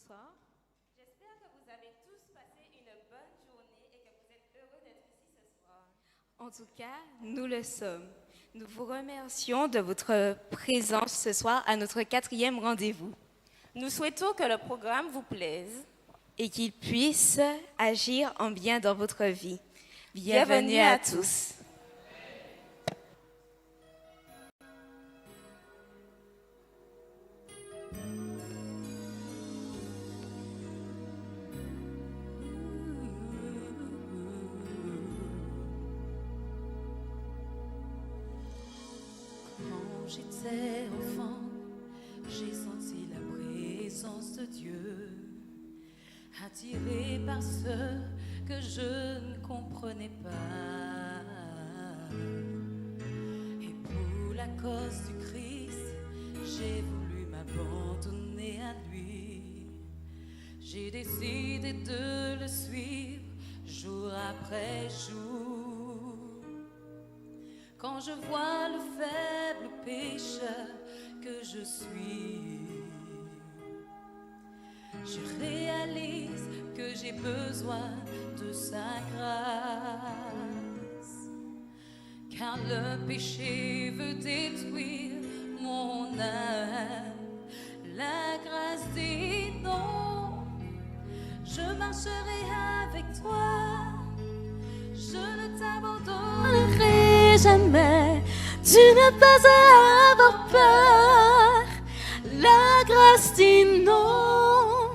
Bonsoir. J'espère que vous avez tous passé une bonne journée et que vous êtes heureux d'être ici ce soir. En tout cas, nous le sommes. Nous vous remercions de votre présence ce soir à notre 4e rendez-vous Nous souhaitons que le programme vous plaise. et qu'il puisse agir en bien dans votre vie. Bienvenue à tous. Quand j'étais enfant, j'ai senti la présence de Dieu, attiré par ce que je ne comprenais pas. Et pour la cause du Christ, j'ai voulu m'abandonner à lui. J'ai décidé de le suivre jour après jour. Quand je vois le faible pécheur que je suis, je réalise que j'ai besoin de sa grâce. Car le péché veut détruire mon âme. La grâce dit non, je marcherai avec toi. Je ne t'abandonnerai jamais. Tu n'as pas à avoir peur. La grâce dit non.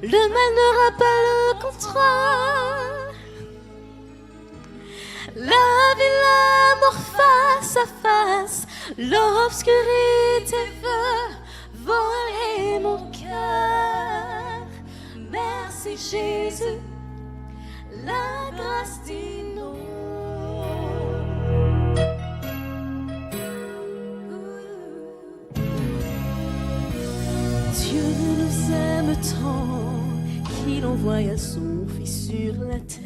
Le mal n'aura pas le contrôle. La vie, la mort face à face. L'obscurité veut voler mon cœur. Merci Jésus. La grâce dit non. Dieu nous aime tant qu'il envoya son Fils sur la terre.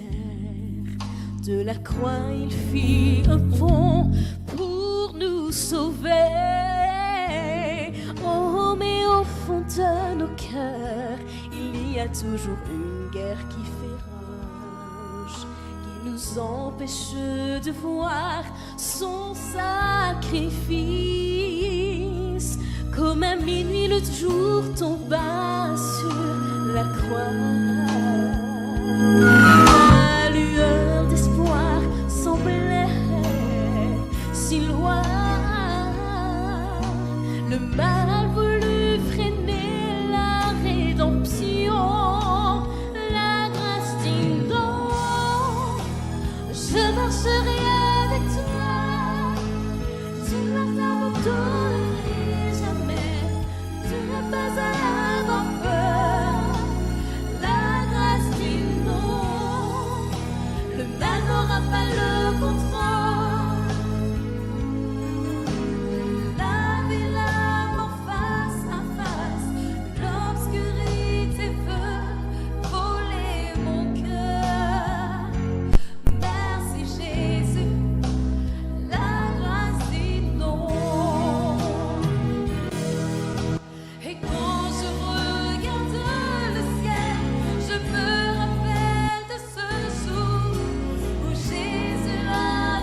De la croix, il fit un pont pour nous sauver. Oh, mais au fond de nos cœurs, il y a toujours une guerre qui fait rage, qui nous empêche de voir son sacrifice. Comme à minuit le jour tomba sur la croix, la lueur d'espoir semblait si loin. Le mal voulut freiner la rédemption. La grâce dit non, je marcherai avec toi. Tu ne t'abandonnerai jamais. Tu n'as pas à avoir peur. La grâce dit non. Le mal n'aura pas le contrôle. La vie, la mort face à face. L'obscurité veut voler mon cœur. Merci Jésus. La grâce dit non. Et quand je regarde le ciel, je me rappelle de ce jour où Jésus a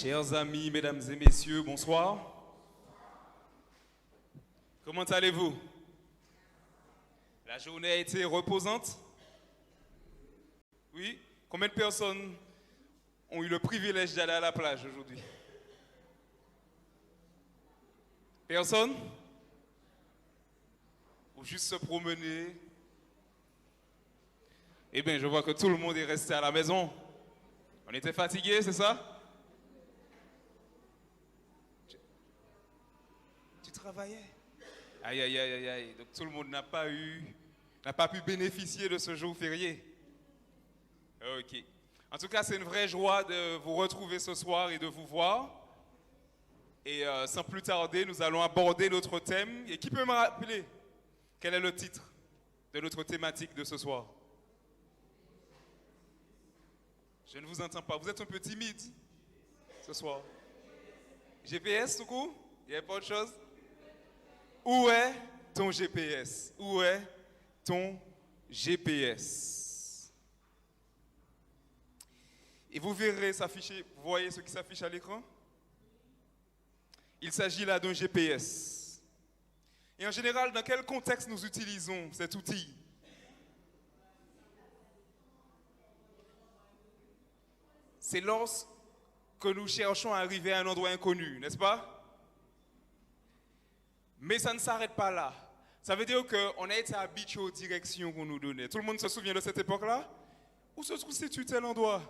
Chers amis, mesdames et messieurs, bonsoir. Comment allez-vous? La journée a été reposante? Oui? Combien de personnes ont eu le privilège d'aller à la plage aujourd'hui? Personne? Ou juste se promener? Eh bien, je vois que tout le monde est resté à la maison. On était fatigués, c'est ça? Tu travaillais? Aïe, aïe, aïe, aïe, aïe. Donc tout le monde n'a pas pu bénéficier de ce jour férié. Ok. En tout cas, c'est une vraie joie de vous retrouver ce soir et de vous voir. Et sans plus tarder, nous allons aborder notre thème. Et qui peut me rappeler quel est le titre de notre thématique de ce soir? Je ne vous entends pas. Vous êtes un peu timide ce soir. GPS, tout court? Il n'y a pas autre chose? Où est ton GPS? Où est ton GPS? Et vous verrez s'afficher, vous voyez ce qui s'affiche à l'écran? Il s'agit là d'un GPS. Et en général, dans quel contexte nous utilisons cet outil? C'est lorsque nous cherchons à arriver à un endroit inconnu, n'est-ce pas? Mais ça ne s'arrête pas là. Ça veut dire qu'on a été habitué aux directions qu'on nous donnait. Tout le monde se souvient de cette époque-là? Où se trouve-t-il tel endroit?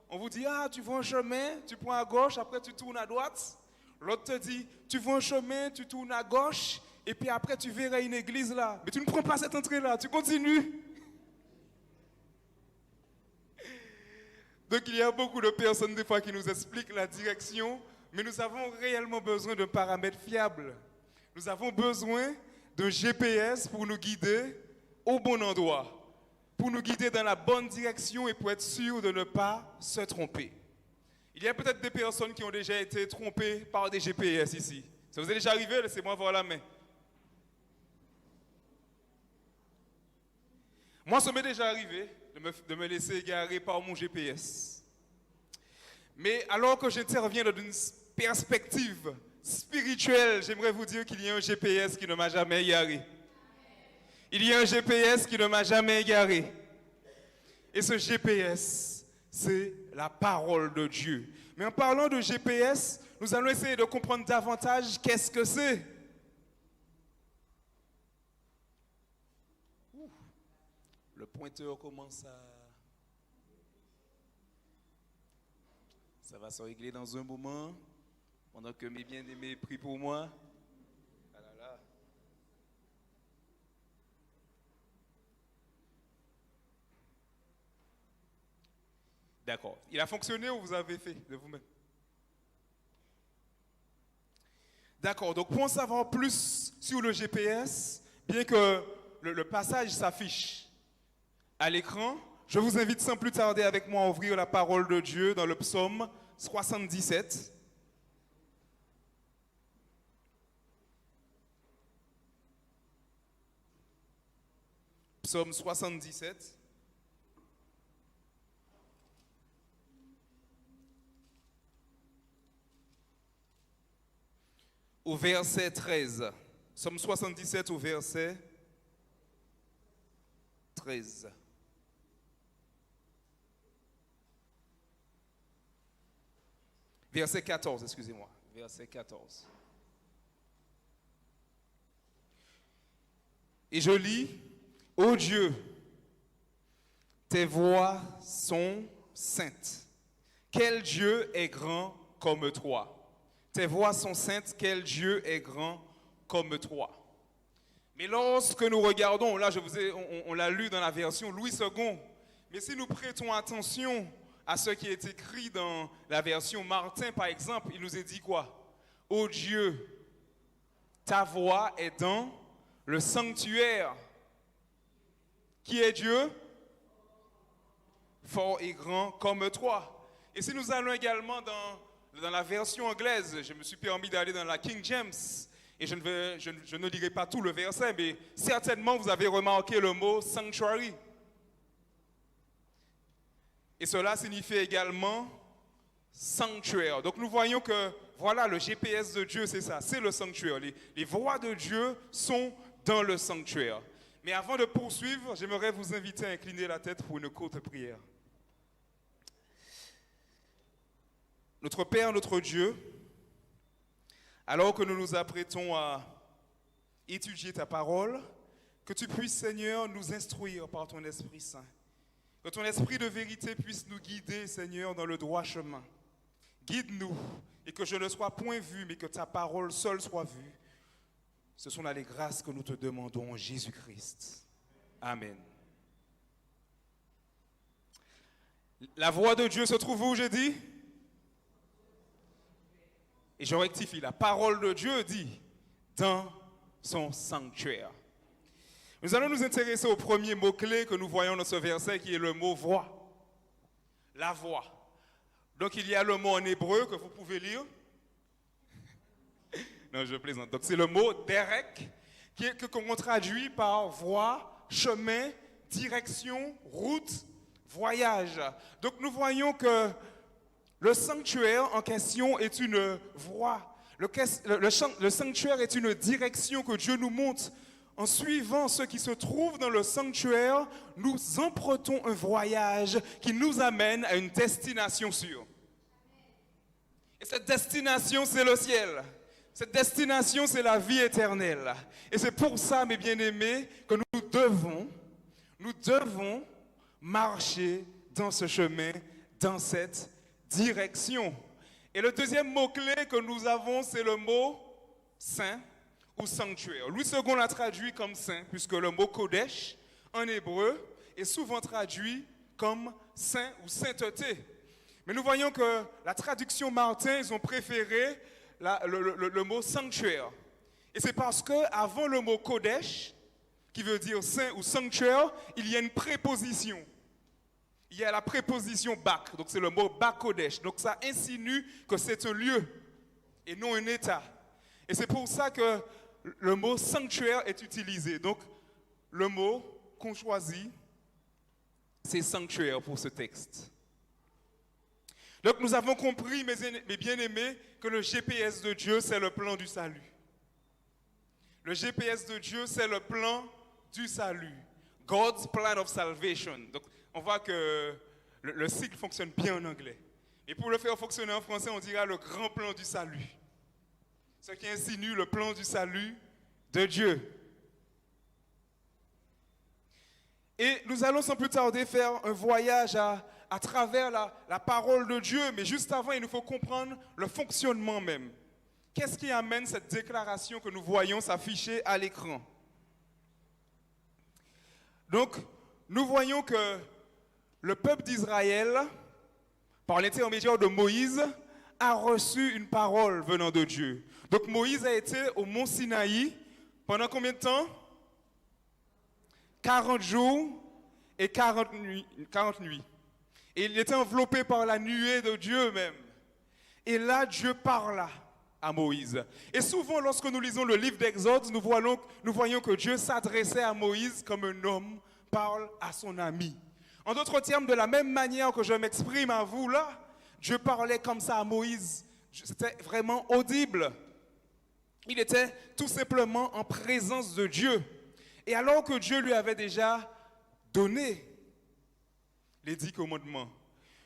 On vous dit, ah, tu vois un chemin, tu prends à gauche, après tu tournes à droite. L'autre te dit, tu vois un chemin, tu tournes à gauche, et puis après tu verras une église là. Mais tu ne prends pas cette entrée-là, tu continues. Donc il y a beaucoup de personnes des fois qui nous expliquent la direction, mais nous avons réellement besoin d'un paramètre fiable. Nous avons besoin d'un GPS pour nous guider au bon endroit, pour nous guider dans la bonne direction et pour être sûr de ne pas se tromper. Il y a peut-être des personnes qui ont déjà été trompées par des GPS ici. Ça vous est déjà arrivé? Laissez-moi voir la main. Moi, ça m'est déjà arrivé de me laisser égarer par mon GPS. Mais alors que j'interviens dans une perspective spirituelle, j'aimerais vous dire qu'il y a un GPS qui ne m'a jamais égaré. Il y a un GPS qui ne m'a jamais égaré. Et ce GPS, c'est la parole de Dieu. Mais en parlant de GPS, nous allons essayer de comprendre davantage qu'est-ce que c'est. Le pointeur commence à... Ça va se régler dans un moment, pendant que mes bien-aimés prient pour moi. Ah là là. D'accord. Il a fonctionné ou vous avez fait de vous-même? D'accord. Donc, pour en savoir plus sur le GPS, bien que le passage s'affiche à l'écran, je vous invite sans plus tarder avec moi à ouvrir la parole de Dieu dans le psaume 77. Psaume 77. Au verset 13. Psaume 77 au verset 13. Verset 14, excusez-moi. Verset 14. Et je lis, ô Dieu, tes voies sont saintes. Quel Dieu est grand comme toi? Tes voies sont saintes, quel Dieu est grand comme toi? Mais lorsque nous regardons, là on l'a lu dans la version Louis II, mais si nous prêtons attention à ce qui est écrit dans la version Martin, par exemple, il nous est dit quoi? Ô Dieu, ta voix est dans le sanctuaire. Qui est Dieu? Fort et grand comme toi. Et si nous allons également dans la version anglaise, je me suis permis d'aller dans la King James, et je ne lirai pas tout le verset, mais certainement vous avez remarqué le mot sanctuary. Et cela signifie également sanctuaire. Donc nous voyons que, voilà, le GPS de Dieu, c'est ça, c'est le sanctuaire. Les voies de Dieu sont dans le sanctuaire. Mais avant de poursuivre, j'aimerais vous inviter à incliner la tête pour une courte prière. Notre Père, notre Dieu, alors que nous nous apprêtons à étudier ta parole, que tu puisses, Seigneur, nous instruire par ton Esprit Saint. Que ton Esprit de vérité puisse nous guider, Seigneur, dans le droit chemin. Guide-nous et que je ne sois point vu, mais que ta parole seule soit vue. Ce sont là les grâces que nous te demandons en Jésus-Christ. Amen. La voix de Dieu se trouve où, j'ai dit? Et je rectifie, la parole de Dieu dit dans son sanctuaire. Nous allons nous intéresser au premier mot-clé que nous voyons dans ce verset qui est le mot voix. La voix. Donc il y a le mot en hébreu que vous pouvez lire. Non, je plaisante. Donc c'est le mot derek qu'on traduit par voie, chemin, direction, route, voyage. Donc nous voyons que le sanctuaire en question est une voie. Le sanctuaire est une direction que Dieu nous montre. En suivant ceux qui se trouvent dans le sanctuaire, nous empruntons un voyage qui nous amène à une destination sûre. Et cette destination, c'est le ciel. Cette destination, c'est la vie éternelle. Et c'est pour ça, mes bien-aimés, que nous devons marcher dans ce chemin, dans cette direction. Et le deuxième mot-clé que nous avons, c'est le mot saint ou sanctuaire. Louis II l'a traduit comme saint, puisque le mot Kodesh, en hébreu, est souvent traduit comme saint ou sainteté. Mais nous voyons que la traduction Martin, ils ont préféré le mot sanctuaire. Et c'est parce qu'avant le mot Kodesh, qui veut dire saint ou sanctuaire, il y a une préposition. Il y a la préposition bak, donc c'est le mot Bakodesh. Donc ça insinue que c'est un lieu et non un état. Et c'est pour ça que le mot sanctuaire est utilisé. Donc le mot qu'on choisit, c'est sanctuaire pour ce texte. Donc nous avons compris, mes bien-aimés, que le GPS de Dieu, c'est le plan du salut. Le GPS de Dieu, c'est le plan du salut. God's plan of salvation. Donc on voit que le cycle fonctionne bien en anglais. Et pour le faire fonctionner en français, on dira le grand plan du salut. Ce qui insinue le plan du salut de Dieu. Et nous allons sans plus tarder faire un voyage à travers la parole de Dieu. Mais juste avant, il nous faut comprendre le fonctionnement même. Qu'est-ce qui amène cette déclaration que nous voyons s'afficher à l'écran? Donc, nous voyons que le peuple d'Israël, par l'intermédiaire de Moïse, a reçu une parole venant de Dieu. Donc Moïse a été au mont Sinaï pendant combien de temps? 40 jours et 40 nuits. Et il était enveloppé par la nuée de Dieu même. Et là, Dieu parla à Moïse. Et souvent, lorsque nous lisons le livre d'Exode, nous voyons que Dieu s'adressait à Moïse comme un homme parle à son ami. En d'autres termes, de la même manière que je m'exprime à vous là, Dieu parlait comme ça à Moïse. C'était vraiment audible. Il était tout simplement en présence de Dieu. Et alors que Dieu lui avait déjà donné les 10 commandements,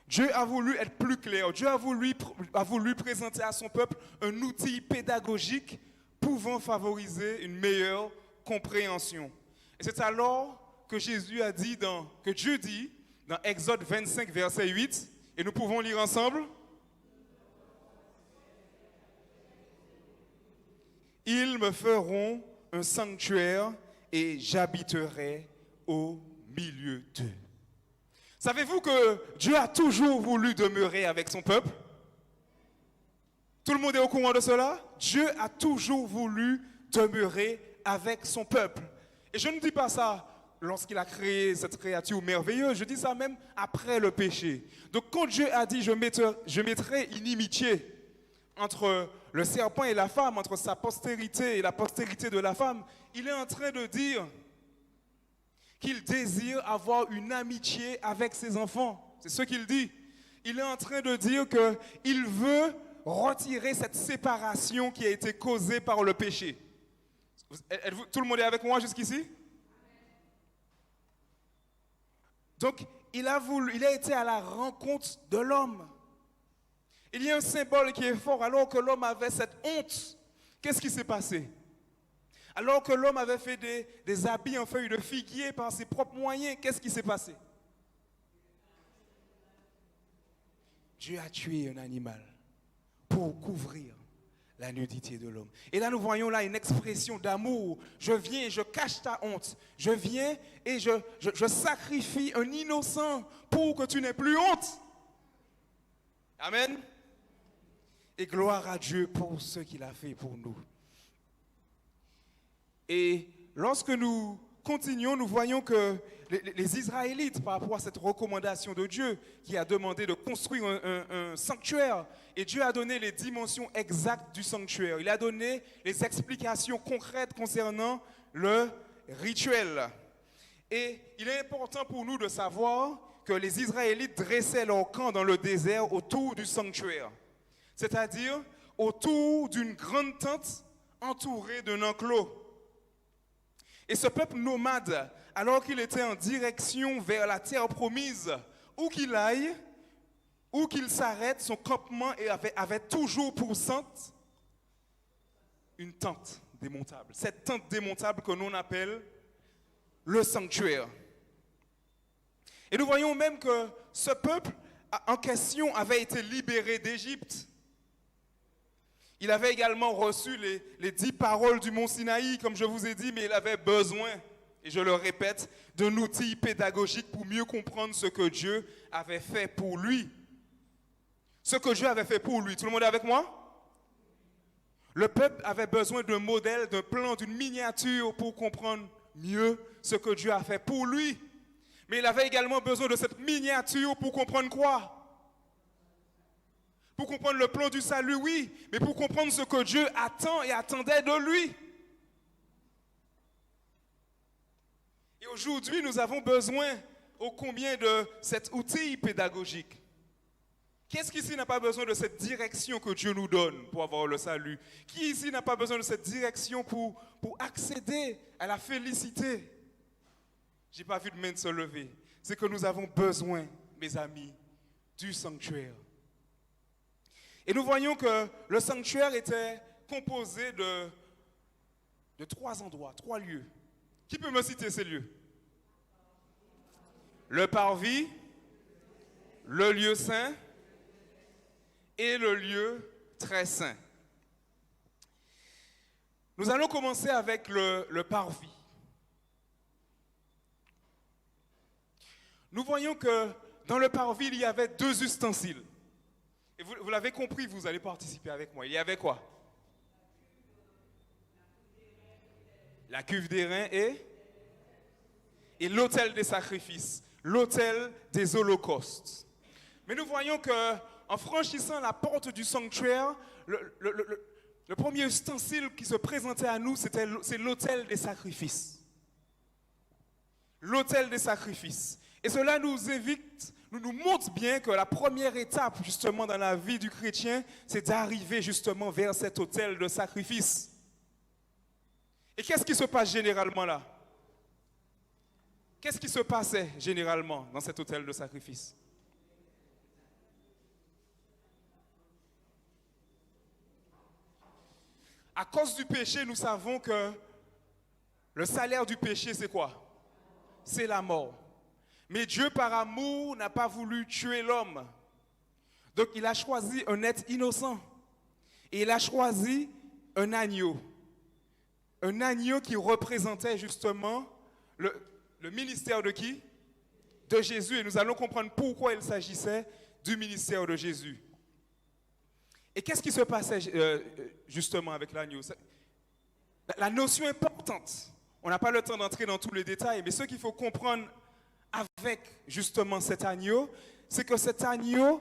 Dieu a voulu être plus clair. Dieu a voulu présenter à son peuple un outil pédagogique pouvant favoriser une meilleure compréhension. Et c'est alors que Dieu dit dans Exode 25, verset 8, et nous pouvons lire ensemble. Ils me feront un sanctuaire et j'habiterai au milieu d'eux. Savez-vous que Dieu a toujours voulu demeurer avec son peuple? Tout le monde est au courant de cela? Dieu a toujours voulu demeurer avec son peuple. Et je ne dis pas ça lorsqu'il a créé cette créature merveilleuse, je dis ça même après le péché. Donc quand Dieu a dit je mettrai inimitié entre le serpent et la femme, entre sa postérité et la postérité de la femme, il est en train de dire qu'il désire avoir une amitié avec ses enfants. C'est ce qu'il dit. il est en train de dire qu'il veut retirer cette séparation qui a été causée par le péché. Tout le monde est avec moi jusqu'ici? Donc, il a été à la rencontre de l'homme. Il y a un symbole qui est fort. Alors que l'homme avait cette honte, qu'est-ce qui s'est passé? Alors que l'homme avait fait des habits en feuilles de figuier par ses propres moyens, qu'est-ce qui s'est passé? Dieu a tué un animal pour couvrir la nudité de l'homme. Et là, nous voyons là une expression d'amour. Je viens et je cache ta honte. Je viens et je sacrifie un innocent pour que tu n'aies plus honte. Amen. Et gloire à Dieu pour ce qu'il a fait pour nous. Et lorsque nous continuons, nous voyons que les Israélites, par rapport à cette recommandation de Dieu, qui a demandé de construire un sanctuaire, et Dieu a donné les dimensions exactes du sanctuaire. Il a donné les explications concrètes concernant le rituel. Et il est important pour nous de savoir que les Israélites dressaient leur camp dans le désert autour du sanctuaire. C'est-à-dire autour d'une grande tente entourée d'un enclos. Et ce peuple nomade, alors qu'il était en direction vers la terre promise, où qu'il aille, où qu'il s'arrête, son campement avait toujours pour centre une tente démontable. Cette tente démontable que l'on appelle le sanctuaire. Et nous voyons même que ce peuple en question avait été libéré d'Égypte. Il avait également reçu les 10 paroles du mont Sinaï, comme je vous ai dit, mais il avait besoin, et je le répète, d'un outil pédagogique pour mieux comprendre ce que Dieu avait fait pour lui. Ce que Dieu avait fait pour lui. Tout le monde est avec moi? Le peuple avait besoin d'un modèle, d'un plan, d'une miniature pour comprendre mieux ce que Dieu a fait pour lui. Mais il avait également besoin de cette miniature pour comprendre quoi? Pour comprendre le plan du salut, oui, mais pour comprendre ce que Dieu attend et attendait de lui. Et aujourd'hui, nous avons besoin ô combien de cet outil pédagogique. Qu'est-ce qui ici n'a pas besoin de cette direction que Dieu nous donne pour avoir le salut? Qui ici n'a pas besoin de cette direction pour accéder à la félicité? Je n'ai pas vu de main se lever. C'est que nous avons besoin, mes amis, du sanctuaire. Et nous voyons que le sanctuaire était composé de 3 endroits, 3 lieux. Qui peut me citer ces lieux? Le parvis, le lieu saint et le lieu très saint. Nous allons commencer avec le parvis. Nous voyons que dans le parvis, il y avait 2 ustensiles. Et vous l'avez compris, vous allez participer avec moi. Il y avait quoi? La cuve d'airain et l'autel des sacrifices, l'autel des holocaustes. Mais nous voyons qu'en franchissant la porte du sanctuaire, le premier ustensile qui se présentait à nous, c'est l'autel des sacrifices. L'autel des sacrifices. Et cela nous montre bien que la première étape justement dans la vie du chrétien, c'est d'arriver justement vers cet autel de sacrifice. Et qu'est-ce qui se passe généralement là? Qu'est-ce qui se passait généralement dans cet autel de sacrifice? À cause du péché, nous savons que le salaire du péché, c'est quoi? C'est la mort. Mais Dieu, par amour, n'a pas voulu tuer l'homme. Donc, il a choisi un être innocent. Et il a choisi un agneau. Un agneau qui représentait justement le ministère de qui? De Jésus. Et nous allons comprendre pourquoi il s'agissait du ministère de Jésus. Et qu'est-ce qui se passait justement avec l'agneau? La notion importante, on n'a pas le temps d'entrer dans tous les détails, mais ce qu'il faut comprendre avec justement cet agneau, c'est que cet agneau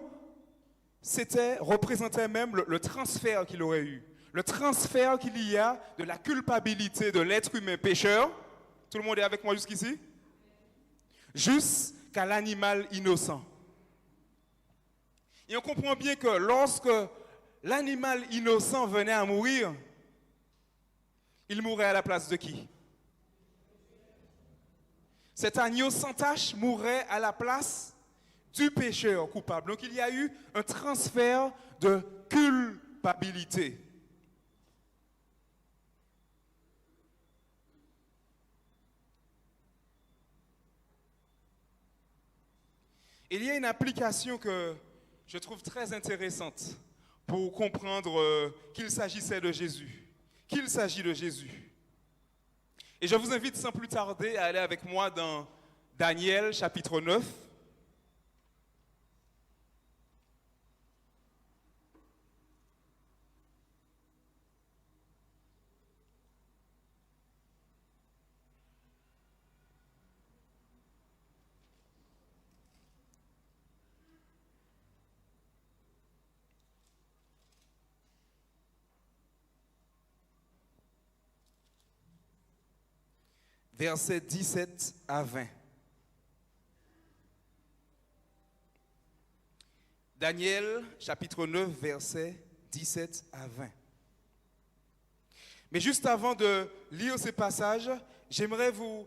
représentait même le transfert qu'il aurait eu. Le transfert qu'il y a de la culpabilité de l'être humain pécheur. Tout le monde est avec moi jusqu'ici? Jusqu'à l'animal innocent. Et on comprend bien que lorsque l'animal innocent venait à mourir, il mourait à la place de qui? Cet agneau sans tache mourrait à la place du pécheur coupable. Donc il y a eu un transfert de culpabilité. Il y a une application que je trouve très intéressante pour comprendre qu'il s'agissait de Jésus, qu'il s'agit de Jésus. Et je vous invite sans plus tarder à aller avec moi dans Daniel chapitre 9. Versets 17 à 20. Daniel, chapitre 9, versets 17 à 20. Mais juste avant de lire ces passages, j'aimerais vous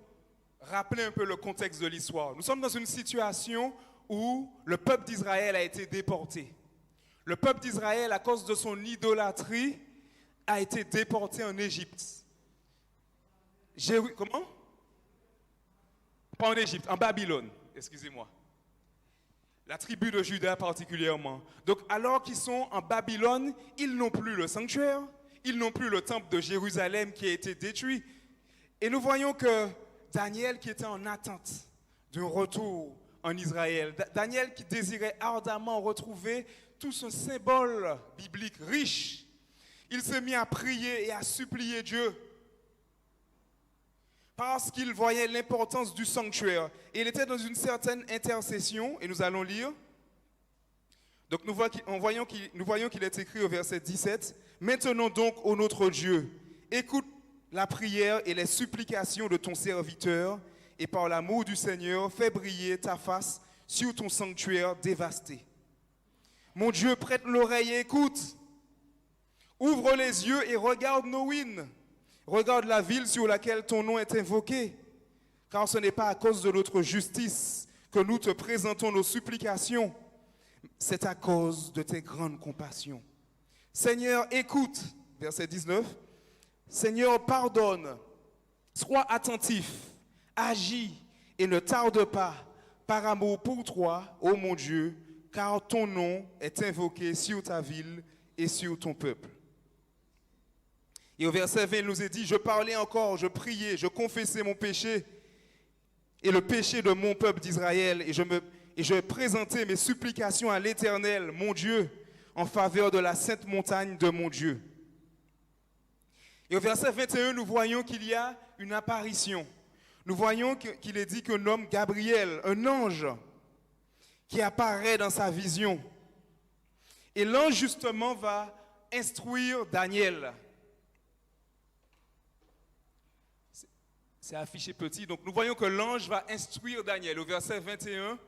rappeler un peu le contexte de l'histoire. Nous sommes dans une situation où le peuple d'Israël a été déporté. Le peuple d'Israël, à cause de son idolâtrie, a été déporté en Égypte. Comment? Pas en Égypte, en Babylone, excusez-moi. La tribu de Juda particulièrement. Donc alors qu'ils sont en Babylone, ils n'ont plus le sanctuaire, ils n'ont plus le temple de Jérusalem qui a été détruit. Et nous voyons que Daniel qui était en attente d'un retour en Israël, Daniel qui désirait ardemment retrouver tout ce symbole biblique riche, il s'est mis à prier et à supplier Dieu. Parce qu'il voyait l'importance du sanctuaire. Et il était dans une certaine intercession, et nous allons lire. Donc nous voyons qu'il est écrit au verset 17, « Maintenant donc, ô notre Dieu, écoute la prière et les supplications de ton serviteur, et par l'amour du Seigneur, fais briller ta face sur ton sanctuaire dévasté. Mon Dieu, prête l'oreille et écoute. Ouvre les yeux et regarde nos ruines. Regarde la ville sur laquelle ton nom est invoqué, car ce n'est pas à cause de notre justice que nous te présentons nos supplications, c'est à cause de tes grandes compassions. Seigneur, écoute, verset 19, Seigneur, pardonne, sois attentif, agis et ne tarde pas, par amour pour toi, ô mon Dieu, car ton nom est invoqué sur ta ville et sur ton peuple. Et au verset 20, il nous est dit, je parlais encore, je priais, je confessais mon péché et le péché de mon peuple d'Israël. Et je présentais mes supplications à l'Éternel, mon Dieu, en faveur de la sainte montagne de mon Dieu. Et au verset 21, nous voyons qu'il y a une apparition. Nous voyons qu'il est dit qu'un homme, Gabriel, un ange, qui apparaît dans sa vision. Et l'ange, justement, va instruire Daniel. C'est affiché petit. Donc nous voyons que l'ange va instruire Daniel au verset 21.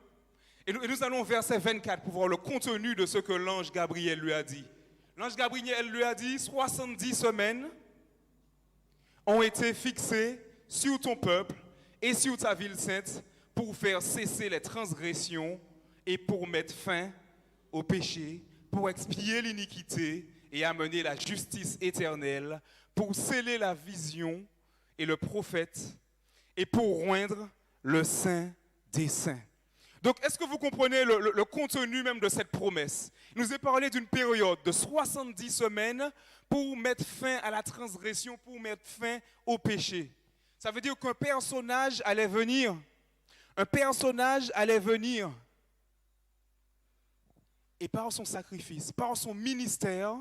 Et nous allons au verset 24 pour voir le contenu de ce que l'ange Gabriel lui a dit. L'ange Gabriel lui a dit, 70 semaines ont été fixées sur ton peuple et sur ta ville sainte pour faire cesser les transgressions et pour mettre fin au péché, pour expier l'iniquité et amener la justice éternelle, pour sceller la vision et le prophète, et pour roindre le Saint des Saints. Donc, est-ce que vous comprenez le contenu même de cette promesse? Il nous est parlé d'une période de 70 semaines pour mettre fin à la transgression, pour mettre fin au péché. Ça veut dire qu'un personnage allait venir. Un personnage allait venir. Et par son sacrifice, par son ministère,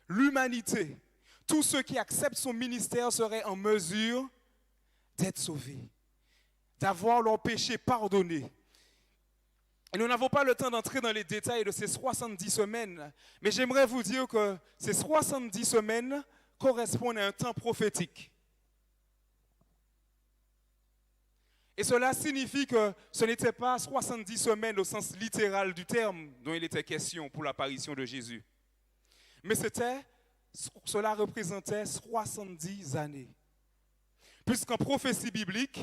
l'humanité, tous ceux qui acceptent son ministère seraient en mesure d'être sauvés, d'avoir leurs péchés pardonnés. Et nous n'avons pas le temps d'entrer dans les détails de ces 70 semaines, mais j'aimerais vous dire que ces 70 semaines correspondent à un temps prophétique. Et cela signifie que ce n'était pas 70 semaines au sens littéral du terme dont il était question pour l'apparition de Jésus. Mais cela représentait 70 années. Puisqu'en prophétie biblique,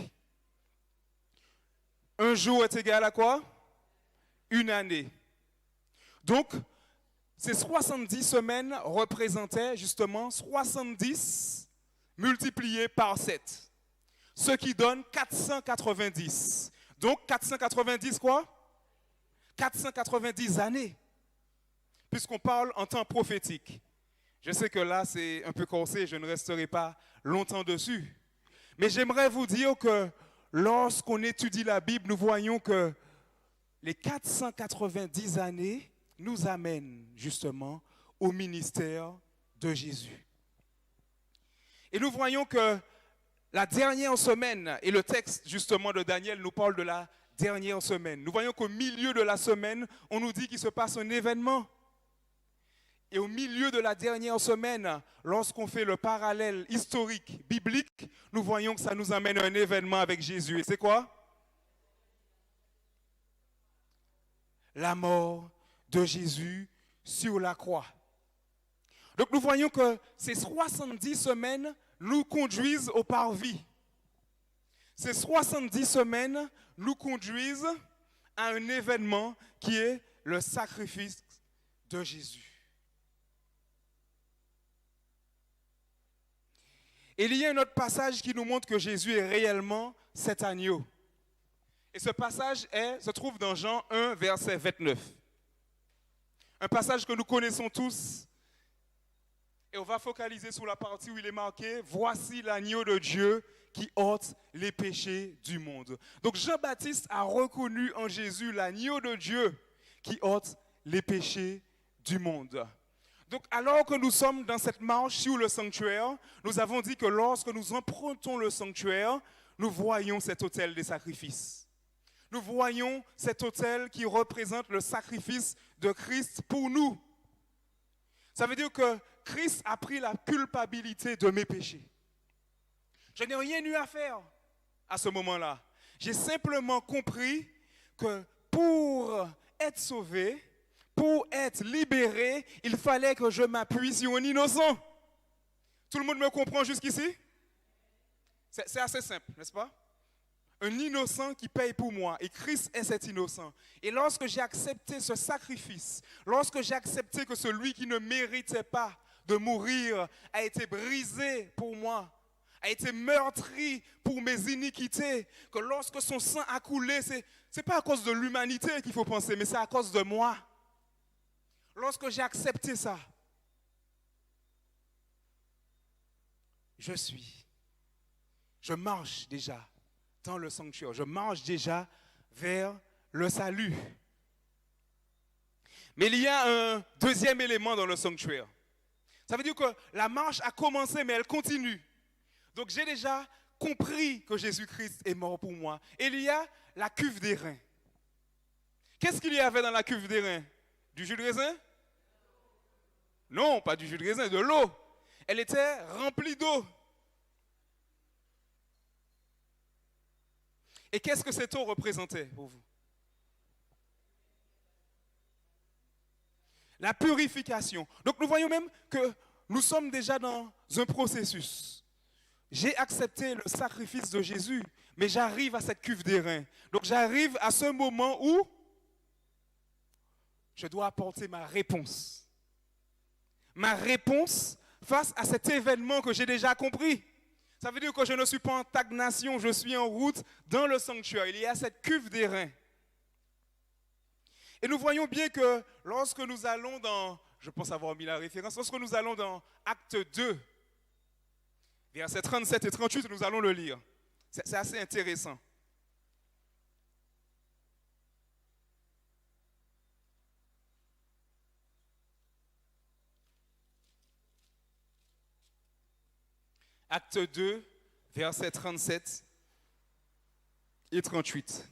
un jour est égal à quoi? Une année. Donc, ces 70 semaines représentaient justement 70 multiplié par 7. Ce qui donne 490. Donc 490 quoi? 490 années. Puisqu'on parle en temps prophétique. Je sais que là c'est un peu corsé, je ne resterai pas longtemps dessus. Mais j'aimerais vous dire que lorsqu'on étudie la Bible, nous voyons que les 490 années nous amènent justement au ministère de Jésus. Et nous voyons que la dernière semaine, et le texte justement de Daniel nous parle de la dernière semaine. Nous voyons qu'au milieu de la semaine, on nous dit qu'il se passe un événement. Et au milieu de la dernière semaine, lorsqu'on fait le parallèle historique, biblique, nous voyons que ça nous amène à un événement avec Jésus. Et c'est quoi? La mort de Jésus sur la croix. Donc nous voyons que ces 70 semaines nous conduisent au parvis. Ces 70 semaines nous conduisent à un événement qui est le sacrifice de Jésus. Et il y a un autre passage qui nous montre que Jésus est réellement cet agneau. Et ce passage se trouve dans Jean 1, verset 29. Un passage que nous connaissons tous. Et on va focaliser sur la partie où il est marqué « Voici l'agneau de Dieu qui ôte les péchés du monde ». Donc Jean-Baptiste a reconnu en Jésus l'agneau de Dieu qui ôte les péchés du monde. Donc alors que nous sommes dans cette marche sur le sanctuaire, nous avons dit que lorsque nous empruntons le sanctuaire, nous voyons cet autel des sacrifices. Nous voyons cet autel qui représente le sacrifice de Christ pour nous. Ça veut dire que Christ a pris la culpabilité de mes péchés. Je n'ai rien eu à faire à ce moment-là. J'ai simplement compris que pour être sauvé, pour être libéré, il fallait que je m'appuie sur un innocent. Tout le monde me comprend jusqu'ici? C'est assez simple, n'est-ce pas? Un innocent qui paye pour moi, et Christ est cet innocent. Et lorsque j'ai accepté ce sacrifice, lorsque j'ai accepté que celui qui ne méritait pas de mourir a été brisé pour moi, a été meurtri pour mes iniquités, que lorsque son sang a coulé, c'est pas à cause de l'humanité qu'il faut penser, mais c'est à cause de moi. Lorsque j'ai accepté ça, je marche déjà dans le sanctuaire, je marche déjà vers le salut. Mais il y a un deuxième élément dans le sanctuaire. Ça veut dire que la marche a commencé, mais elle continue. Donc j'ai déjà compris que Jésus-Christ est mort pour moi. Et il y a la cuve des reins. Qu'est-ce qu'il y avait dans la cuve des reins? Du jus de raisin? Non, pas du jus de raisin, de l'eau. Elle était remplie d'eau. Et qu'est-ce que cette eau représentait pour vous? La purification. Donc nous voyons même que nous sommes déjà dans un processus. J'ai accepté le sacrifice de Jésus, mais j'arrive à cette cuve des reins. Donc j'arrive à ce moment où je dois apporter ma réponse. Ma réponse face à cet événement que j'ai déjà compris. Ça veut dire que je ne suis pas en stagnation, je suis en route dans le sanctuaire. Il y a cette cuve des reins. Et nous voyons bien que lorsque nous allons dans, je pense avoir mis la référence, lorsque nous allons dans Acte 2, versets 37 et 38, nous allons le lire. C'est assez intéressant. Acte 2, versets 37 et 38.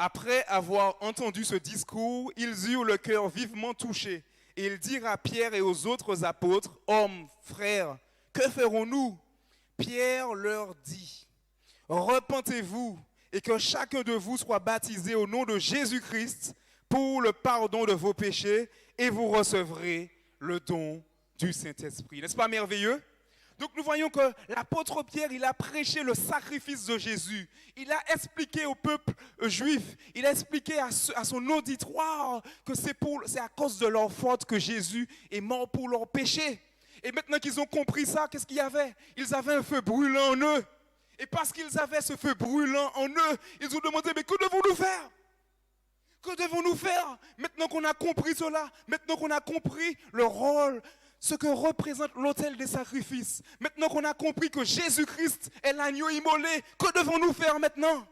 Après avoir entendu ce discours, ils eurent le cœur vivement touché. Et ils dirent à Pierre et aux autres apôtres, « Hommes, frères, que ferons-nous? Pierre leur dit, repentez-vous et que chacun de vous soit baptisé au nom de Jésus-Christ pour le pardon de vos péchés et vous recevrez le don du Saint-Esprit. N'est-ce pas merveilleux? Donc nous voyons que l'apôtre Pierre, il a prêché le sacrifice de Jésus. Il a expliqué au peuple juif, il a expliqué à son auditoire que c'est à cause de leur faute que Jésus est mort pour leurs péchés. Et maintenant qu'ils ont compris ça, qu'est-ce qu'il y avait? Ils avaient un feu brûlant en eux. Et parce qu'ils avaient ce feu brûlant en eux, ils ont demandé, mais que devons-nous faire? Que devons-nous faire? Maintenant qu'on a compris cela, maintenant qu'on a compris le rôle, ce que représente l'autel des sacrifices, maintenant qu'on a compris que Jésus-Christ est l'agneau immolé, que devons-nous faire maintenant?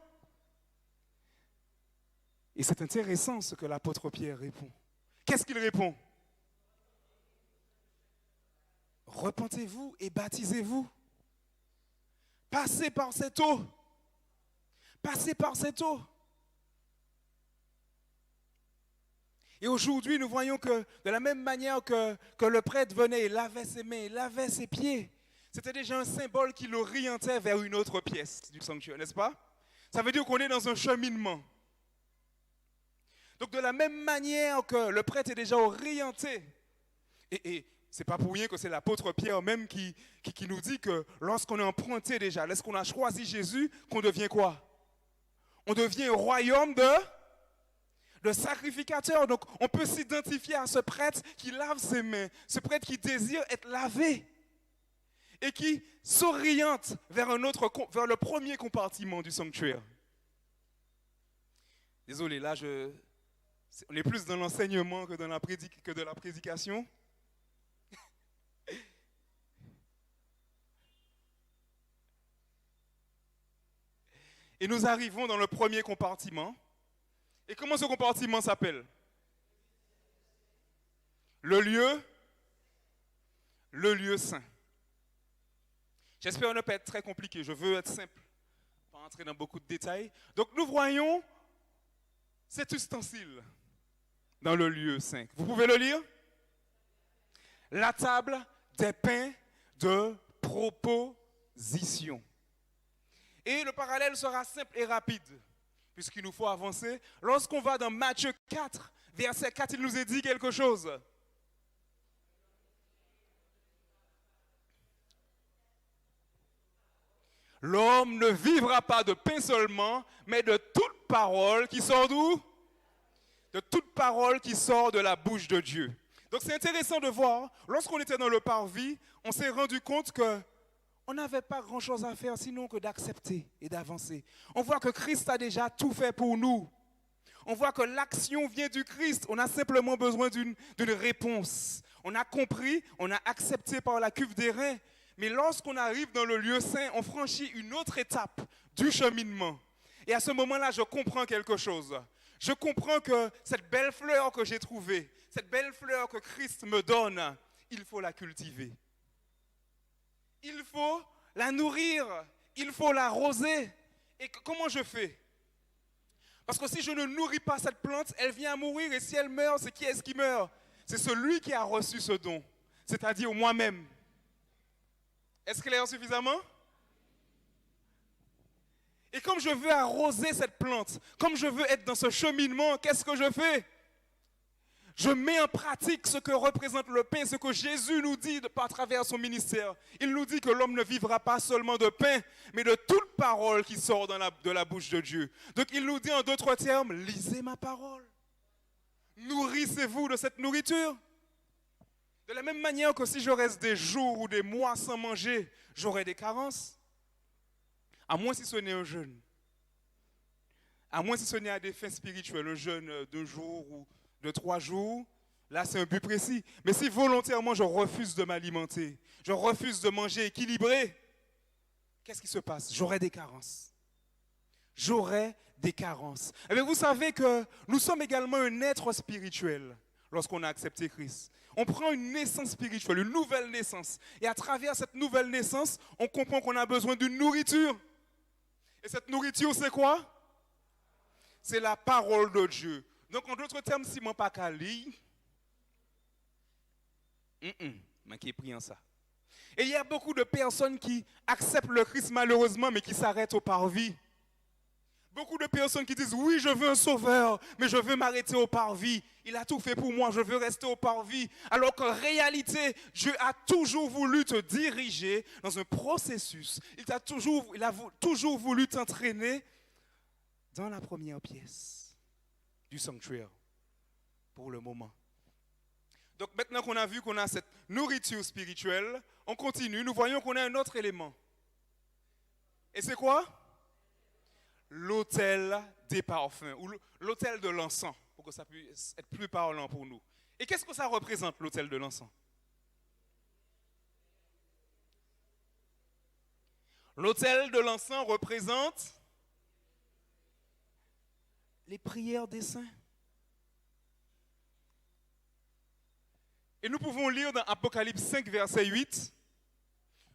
Et c'est intéressant ce que l'apôtre Pierre répond. Qu'est-ce qu'il répond? Repentez-vous et baptisez-vous. Passez par cette eau. Passez par cette eau. Et aujourd'hui, nous voyons que de la même manière que le prêtre venait et lavait ses mains, et lavait ses pieds, c'était déjà un symbole qui l'orientait vers une autre pièce du sanctuaire, n'est-ce pas? Ça veut dire qu'on est dans un cheminement. Donc de la même manière que le prêtre est déjà orienté, et c'est pas pour rien que c'est l'apôtre Pierre même qui nous dit que lorsqu'on est emprunté déjà, lorsqu'on a choisi Jésus, qu'on devient quoi? On devient un royaume de sacrificateurs. Donc on peut s'identifier à ce prêtre qui lave ses mains, ce prêtre qui désire être lavé et qui s'oriente vers vers le premier compartiment du sanctuaire. Désolé, là on est plus dans l'enseignement que de la prédication. Et nous arrivons dans le premier compartiment. Et comment ce compartiment s'appelle? Le lieu saint. J'espère ne pas être très compliqué, je veux être simple, pas entrer dans beaucoup de détails. Donc nous voyons cet ustensile dans le lieu saint. Vous pouvez le lire? La table des pains de proposition. Et le parallèle sera simple et rapide, puisqu'il nous faut avancer. Lorsqu'on va dans Matthieu 4, verset 4, il nous est dit quelque chose. L'homme ne vivra pas de pain seulement, mais de toute parole qui sort d'où? De toute parole qui sort de la bouche de Dieu. Donc c'est intéressant de voir, lorsqu'on était dans le parvis, on s'est rendu compte que on n'avait pas grand-chose à faire sinon que d'accepter et d'avancer. On voit que Christ a déjà tout fait pour nous. On voit que l'action vient du Christ. On a simplement besoin d'une réponse. On a compris, on a accepté par la cuve des reins. Mais lorsqu'on arrive dans le lieu saint, on franchit une autre étape du cheminement. Et à ce moment-là, je comprends quelque chose. Je comprends que cette belle fleur que j'ai trouvée, cette belle fleur que Christ me donne, il faut la cultiver. Il faut la nourrir, il faut l'arroser. Et comment je fais? Parce que si je ne nourris pas cette plante, elle vient à mourir. Et si elle meurt, c'est qui est-ce qui meurt? C'est celui qui a reçu ce don, c'est-à-dire moi-même. Est-ce clair suffisamment? Et comme je veux arroser cette plante, comme je veux être dans ce cheminement, qu'est-ce que je fais? Je mets en pratique ce que représente le pain, ce que Jésus nous dit par travers son ministère. Il nous dit que l'homme ne vivra pas seulement de pain, mais de toute parole qui sort de la bouche de Dieu. Donc il nous dit en d'autres termes, lisez ma parole. Nourrissez-vous de cette nourriture. De la même manière que si je reste des jours ou des mois sans manger, j'aurai des carences. À moins si ce n'est un jeûne. À moins si ce n'est à des fins spirituelles, un jeûne d'1 jour ou de 3 jours, là c'est un but précis. Mais si volontairement je refuse de m'alimenter, je refuse de manger équilibré, qu'est-ce qui se passe? J'aurai des carences. J'aurai des carences. Eh bien, vous savez que nous sommes également un être spirituel lorsqu'on a accepté Christ. On prend une naissance spirituelle, une nouvelle naissance. Et à travers cette nouvelle naissance, on comprend qu'on a besoin d'une nourriture. Et cette nourriture, c'est quoi? C'est la parole de Dieu. Donc, en d'autres termes, si je ne pas qu'à lire, je pris en ça. Et il y a beaucoup de personnes qui acceptent le Christ malheureusement, mais qui s'arrêtent au parvis. Beaucoup de personnes qui disent, oui, je veux un sauveur, mais je veux m'arrêter au parvis. Il a tout fait pour moi, je veux rester au parvis. Alors qu'en réalité, Dieu a toujours voulu te diriger dans un processus. Il a toujours voulu t'entraîner dans la première pièce du sanctuaire, pour le moment. Donc maintenant qu'on a vu qu'on a cette nourriture spirituelle, on continue, nous voyons qu'on a un autre élément. Et c'est quoi? L'autel des parfums, ou l'autel de l'encens, pour que ça puisse être plus parlant pour nous. Et qu'est-ce que ça représente, l'autel de l'encens? L'autel de l'encens représente les prières des saints. Et nous pouvons lire dans Apocalypse 5, verset 8.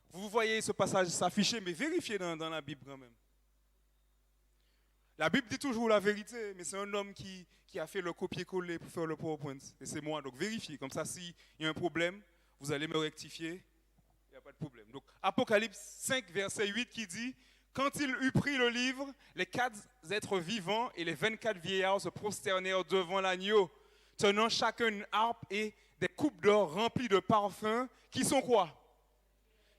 Vous voyez ce passage s'afficher, mais vérifiez dans la Bible quand même. La Bible dit toujours la vérité, mais c'est un homme qui a fait le copier-coller pour faire le PowerPoint. Et c'est moi, donc vérifiez. Comme ça, s'il y a un problème, vous allez me rectifier. Il n'y a pas de problème. Donc, Apocalypse 5, verset 8 qui dit, « Quand il eut pris le livre, les 4 êtres vivants et les 24 vieillards se prosternèrent devant l'agneau, tenant chacun une harpe et des coupes d'or remplies de parfums, qui sont quoi?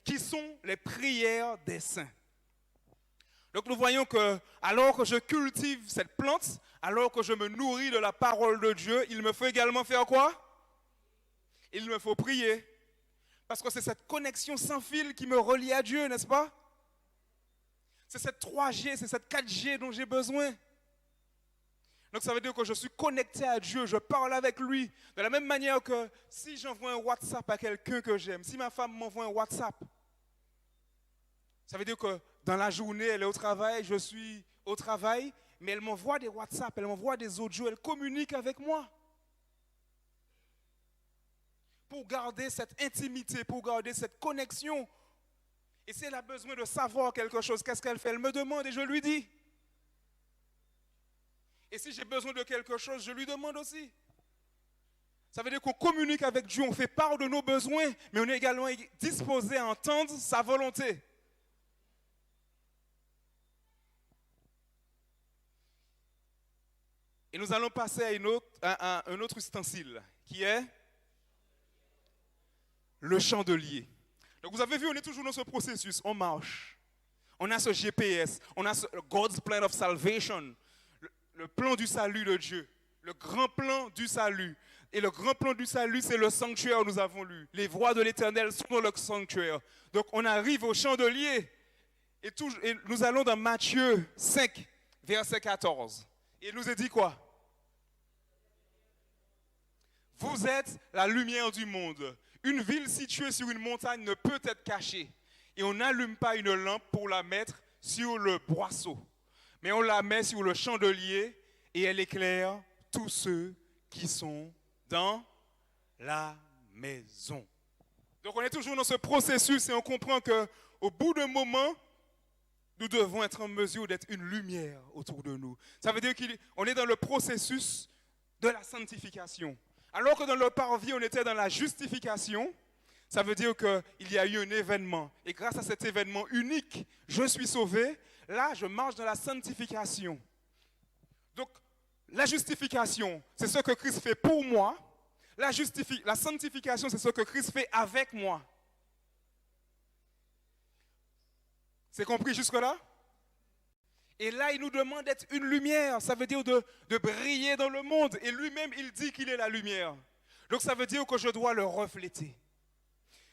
Qui sont les prières des saints. » Donc nous voyons que, alors que je cultive cette plante, alors que je me nourris de la parole de Dieu, il me faut également faire quoi? Il me faut prier. Parce que c'est cette connexion sans fil qui me relie à Dieu, n'est-ce pas? C'est cette 3G, c'est cette 4G dont j'ai besoin. Donc ça veut dire que je suis connecté à Dieu, je parle avec lui. De la même manière que si j'envoie un WhatsApp à quelqu'un que j'aime, si ma femme m'envoie un WhatsApp, ça veut dire que dans la journée, elle est au travail, je suis au travail, mais elle m'envoie des WhatsApp, elle m'envoie des audios, elle communique avec moi. Pour garder cette intimité, pour garder cette connexion. Et si elle a besoin de savoir quelque chose, qu'est-ce qu'elle fait? Elle me demande et je lui dis. Et si j'ai besoin de quelque chose, je lui demande aussi. Ça veut dire qu'on communique avec Dieu, on fait part de nos besoins, mais on est également disposé à entendre sa volonté. Et nous allons passer à un autre ustensile, qui est le chandelier. Donc vous avez vu, on est toujours dans ce processus, on marche. On a ce GPS, on a ce God's plan of salvation, le plan du salut de Dieu, le grand plan du salut. Et le grand plan du salut, c'est le sanctuaire, nous avons lu. Les voies de l'Éternel sont dans le sanctuaire. Donc on arrive au chandelier. Et nous allons dans Matthieu 5, verset 14. Et il nous est dit quoi? Vous êtes la lumière du monde. Une ville située sur une montagne ne peut être cachée. Et on n'allume pas une lampe pour la mettre sur le boisseau. Mais on la met sur le chandelier et elle éclaire tous ceux qui sont dans la maison. Donc on est toujours dans ce processus et on comprend qu'au bout d'un moment, nous devons être en mesure d'être une lumière autour de nous. Ça veut dire qu'on est dans le processus de la sanctification. Alors que dans le parvis, on était dans la justification, ça veut dire qu'il y a eu un événement. Et grâce à cet événement unique, je suis sauvé. Là, je marche dans la sanctification. Donc, la justification, c'est ce que Christ fait pour moi. La sanctification, c'est ce que Christ fait avec moi. C'est compris jusque-là? Et là, il nous demande d'être une lumière. Ça veut dire de briller dans le monde. Et lui-même, il dit qu'il est la lumière. Donc, ça veut dire que je dois le refléter.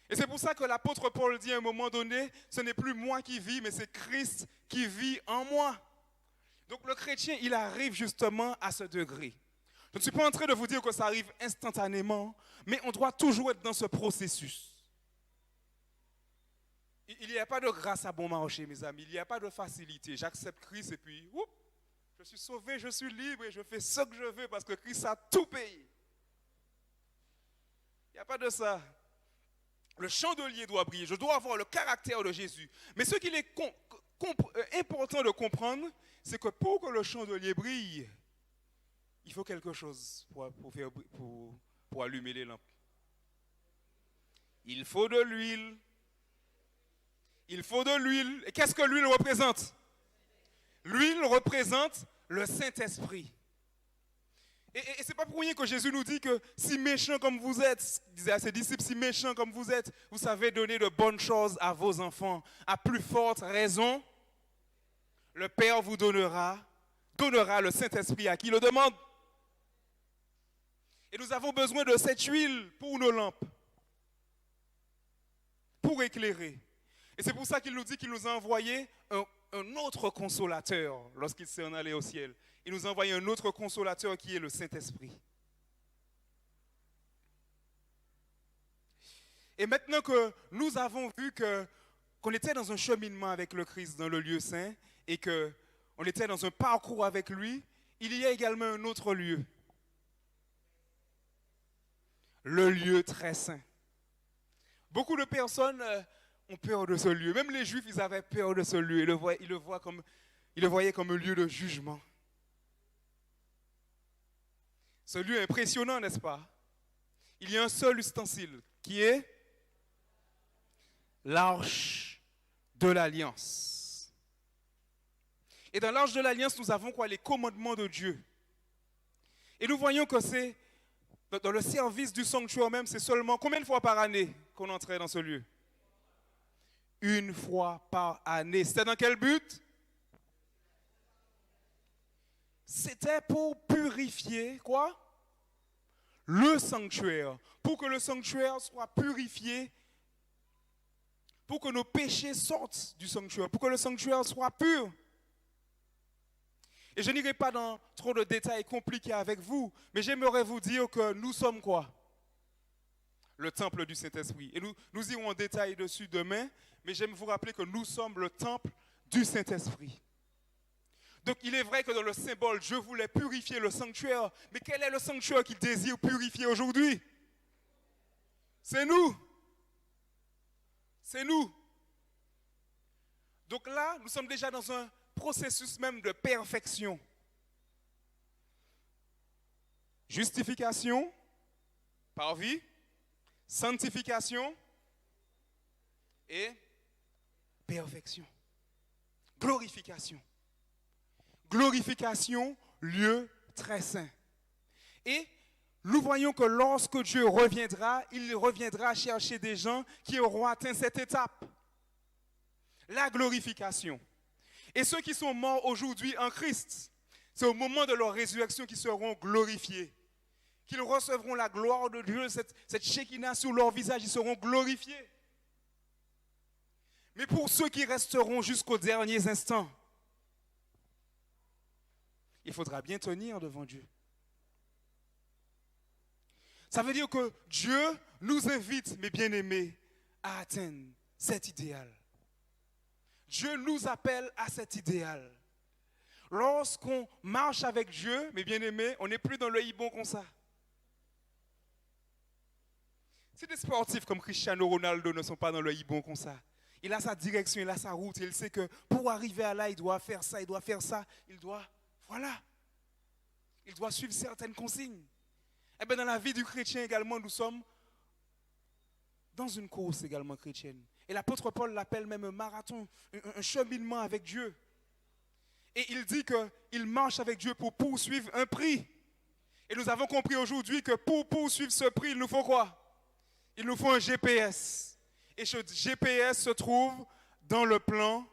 Et c'est pour ça que l'apôtre Paul dit à un moment donné, ce n'est plus moi qui vis, mais c'est Christ qui vit en moi. Donc, le chrétien, il arrive justement à ce degré. Je ne suis pas en train de vous dire que ça arrive instantanément, mais on doit toujours être dans ce processus. Il n'y a pas de grâce à bon marché, mes amis. Il n'y a pas de facilité. J'accepte Christ et puis, je suis sauvé, je suis libre et je fais ce que je veux parce que Christ a tout payé. Il n'y a pas de ça. Le chandelier doit briller. Je dois avoir le caractère de Jésus. Mais ce qu'il est important de comprendre, c'est que pour que le chandelier brille, il faut quelque chose pour allumer les lampes. Il faut de l'huile. Il faut de l'huile. Et qu'est-ce que l'huile représente? L'huile représente le Saint-Esprit. Et ce n'est pas pour rien que Jésus nous dit que si méchants comme vous êtes, il disait à ses disciples, si méchants comme vous êtes, vous savez donner de bonnes choses à vos enfants. À plus forte raison, le Père vous donnera le Saint-Esprit à qui le demande. Et nous avons besoin de cette huile pour nos lampes, pour éclairer. Et c'est pour ça qu'il nous dit qu'il nous a envoyé un autre consolateur lorsqu'il s'est en allé au ciel. Il nous a envoyé un autre consolateur qui est le Saint-Esprit. Et maintenant que nous avons vu qu'on était dans un cheminement avec le Christ dans le lieu saint et qu'on était dans un parcours avec lui, il y a également un autre lieu. Le lieu très saint. Beaucoup de personnes ont peur de ce lieu. Même les Juifs, ils avaient peur de ce lieu. Ils le voyaient comme un lieu de jugement. Ce lieu est impressionnant, n'est-ce pas? Il y a un seul ustensile qui est l'arche de l'Alliance. Et dans l'arche de l'Alliance, nous avons quoi? Les commandements de Dieu. Et nous voyons que c'est dans le service du sanctuaire même, c'est seulement combien de fois par année qu'on entrait dans ce lieu? Une fois par année. C'était dans quel but? C'était pour purifier quoi? Le sanctuaire. Pour que le sanctuaire soit purifié, pour que nos péchés sortent du sanctuaire, pour que le sanctuaire soit pur. Et je n'irai pas dans trop de détails compliqués avec vous, mais j'aimerais vous dire que nous sommes quoi? Le temple du Saint-Esprit. Et nous irons en détail dessus demain, mais j'aime vous rappeler que nous sommes le temple du Saint-Esprit. Donc il est vrai que dans le symbole, Dieu voulait purifier le sanctuaire, mais quel est le sanctuaire qu'il désire purifier aujourd'hui? C'est nous. C'est nous. Donc là, nous sommes déjà dans un processus même de perfection. Justification par vie, sanctification et perfection. Glorification. Glorification, lieu très saint. Et nous voyons que lorsque Dieu reviendra, il reviendra chercher des gens qui auront atteint cette étape. La glorification. Et ceux qui sont morts aujourd'hui en Christ, c'est au moment de leur résurrection qu'ils seront glorifiés. Qu'ils recevront la gloire de Dieu, cette Shekinah sur leur visage, ils seront glorifiés. Mais pour ceux qui resteront jusqu'aux derniers instants, il faudra bien tenir devant Dieu. Ça veut dire que Dieu nous invite, mes bien-aimés, à atteindre cet idéal. Dieu nous appelle à cet idéal. Lorsqu'on marche avec Dieu, mes bien-aimés, on n'est plus dans le hibon comme ça. Si des sportifs comme Cristiano Ronaldo ne sont pas dans le hibon comme ça, il a sa direction, il a sa route, il sait que pour arriver à là, il doit faire ça, il doit faire ça, il doit suivre certaines consignes. Et bien dans la vie du chrétien également, nous sommes dans une course également chrétienne. Et l'apôtre Paul l'appelle même un marathon, un cheminement avec Dieu. Et il dit qu'il marche avec Dieu pour poursuivre un prix. Et nous avons compris aujourd'hui que pour poursuivre ce prix, il nous faut quoi? Il nous faut un GPS. Et ce GPS se trouve dans le plan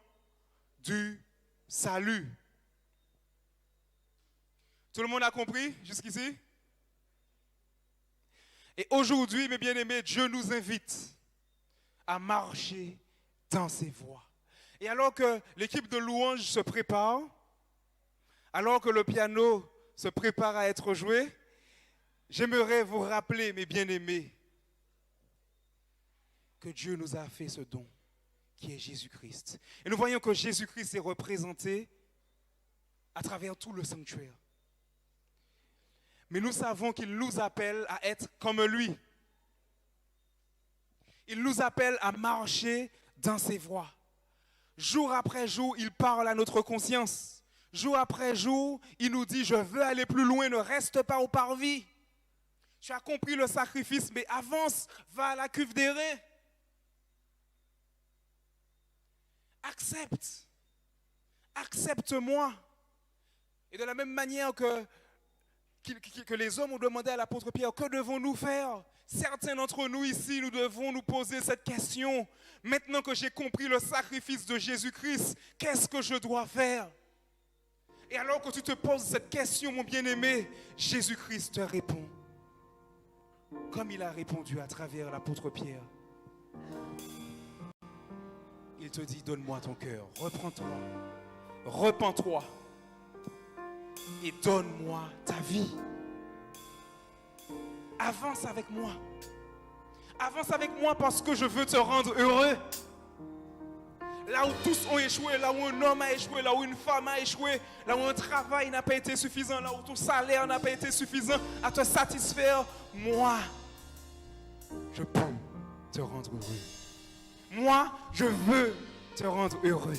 du salut. Tout le monde a compris jusqu'ici? Et aujourd'hui, mes bien-aimés, Dieu nous invite à marcher dans ses voies. Et alors que l'équipe de louange se prépare, alors que le piano se prépare à être joué, j'aimerais vous rappeler, mes bien-aimés, que Dieu nous a fait ce don qui est Jésus-Christ. Et nous voyons que Jésus-Christ est représenté à travers tout le sanctuaire. Mais nous savons qu'il nous appelle à être comme lui. Il nous appelle à marcher dans ses voies. Jour après jour, il parle à notre conscience. Jour après jour, il nous dit, je veux aller plus loin, ne reste pas au parvis. Tu as compris le sacrifice, mais avance, va à la cuve des reins. accepte. Accepte-moi. Et de la même manière que les hommes ont demandé à l'apôtre Pierre, que devons-nous faire? Certains d'entre nous ici, nous devons nous poser cette question. Maintenant que j'ai compris le sacrifice de Jésus-Christ, qu'est-ce que je dois faire? Et alors que tu te poses cette question, mon bien-aimé, Jésus-Christ te répond. Comme il a répondu à travers l'apôtre Pierre. Il te dit, donne-moi ton cœur, reprends-toi, repens-toi et donne-moi ta vie. Avance avec moi. Avance avec moi parce que je veux te rendre heureux. Là où tous ont échoué, là où un homme a échoué, là où une femme a échoué, là où un travail n'a pas été suffisant, là où ton salaire n'a pas été suffisant à te satisfaire, moi, je peux te rendre heureux. Moi, je veux te rendre heureux.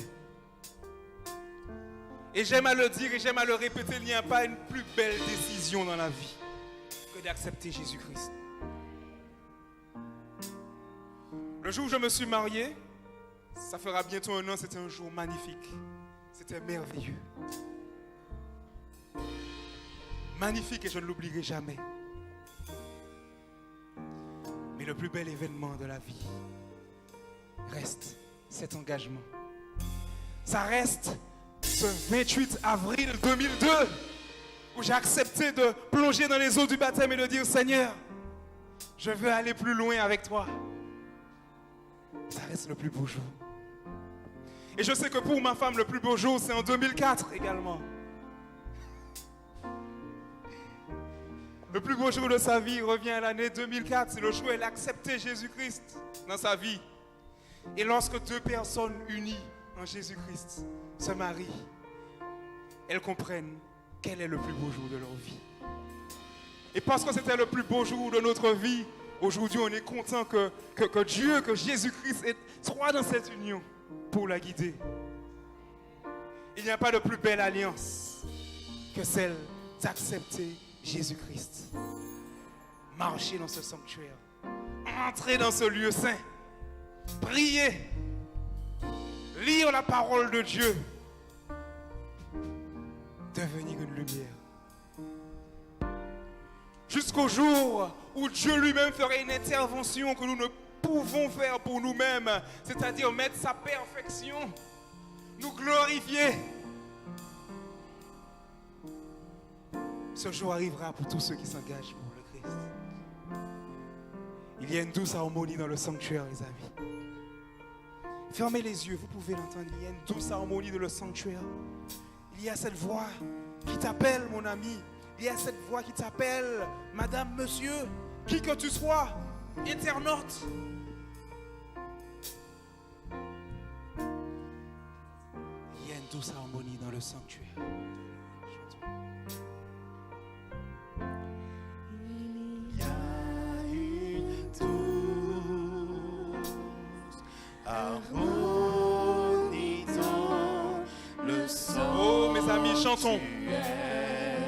Et j'aime à le dire et j'aime à le répéter, il n'y a pas une plus belle décision dans la vie que d'accepter Jésus-Christ. Le jour où je me suis marié, ça fera bientôt 1 an, c'était un jour magnifique. C'était merveilleux. Magnifique et je ne l'oublierai jamais. Mais le plus bel événement de la vie reste cet engagement. Ça reste ce 28 avril 2002 où j'ai accepté de plonger dans les eaux du baptême et de dire, Seigneur, je veux aller plus loin avec toi. Ça reste le plus beau jour. Et je sais que pour ma femme, le plus beau jour, c'est en 2004 également. Le plus beau jour de sa vie revient à l'année 2004. C'est le jour où elle a accepté Jésus-Christ dans sa vie. Et lorsque 2 personnes unies en Jésus-Christ se marient, elles comprennent quel est le plus beau jour de leur vie. Et parce que c'était le plus beau jour de notre vie, aujourd'hui on est content que Dieu, que Jésus-Christ soit dans cette union pour la guider. Il n'y a pas de plus belle alliance que celle d'accepter Jésus-Christ. Marcher dans ce sanctuaire, entrer dans ce lieu saint, prier, lire la parole de Dieu, devenir une lumière. Jusqu'au jour où Dieu lui-même ferait une intervention que nous ne pouvons faire pour nous-mêmes, c'est-à-dire mettre sa perfection, nous glorifier. Ce jour arrivera pour tous ceux qui s'engagent pour le Christ. Il y a une douce harmonie dans le sanctuaire, les amis. Fermez les yeux, vous pouvez l'entendre. Il y a une douce harmonie dans le sanctuaire. Il y a cette voix qui t'appelle, mon ami. Il y a cette voix qui t'appelle, madame, monsieur, qui que tu sois, internaute. Il y a une douce harmonie dans le sanctuaire. Il y a une douce harmonie dans le sang. Oh, mes amis, chantons.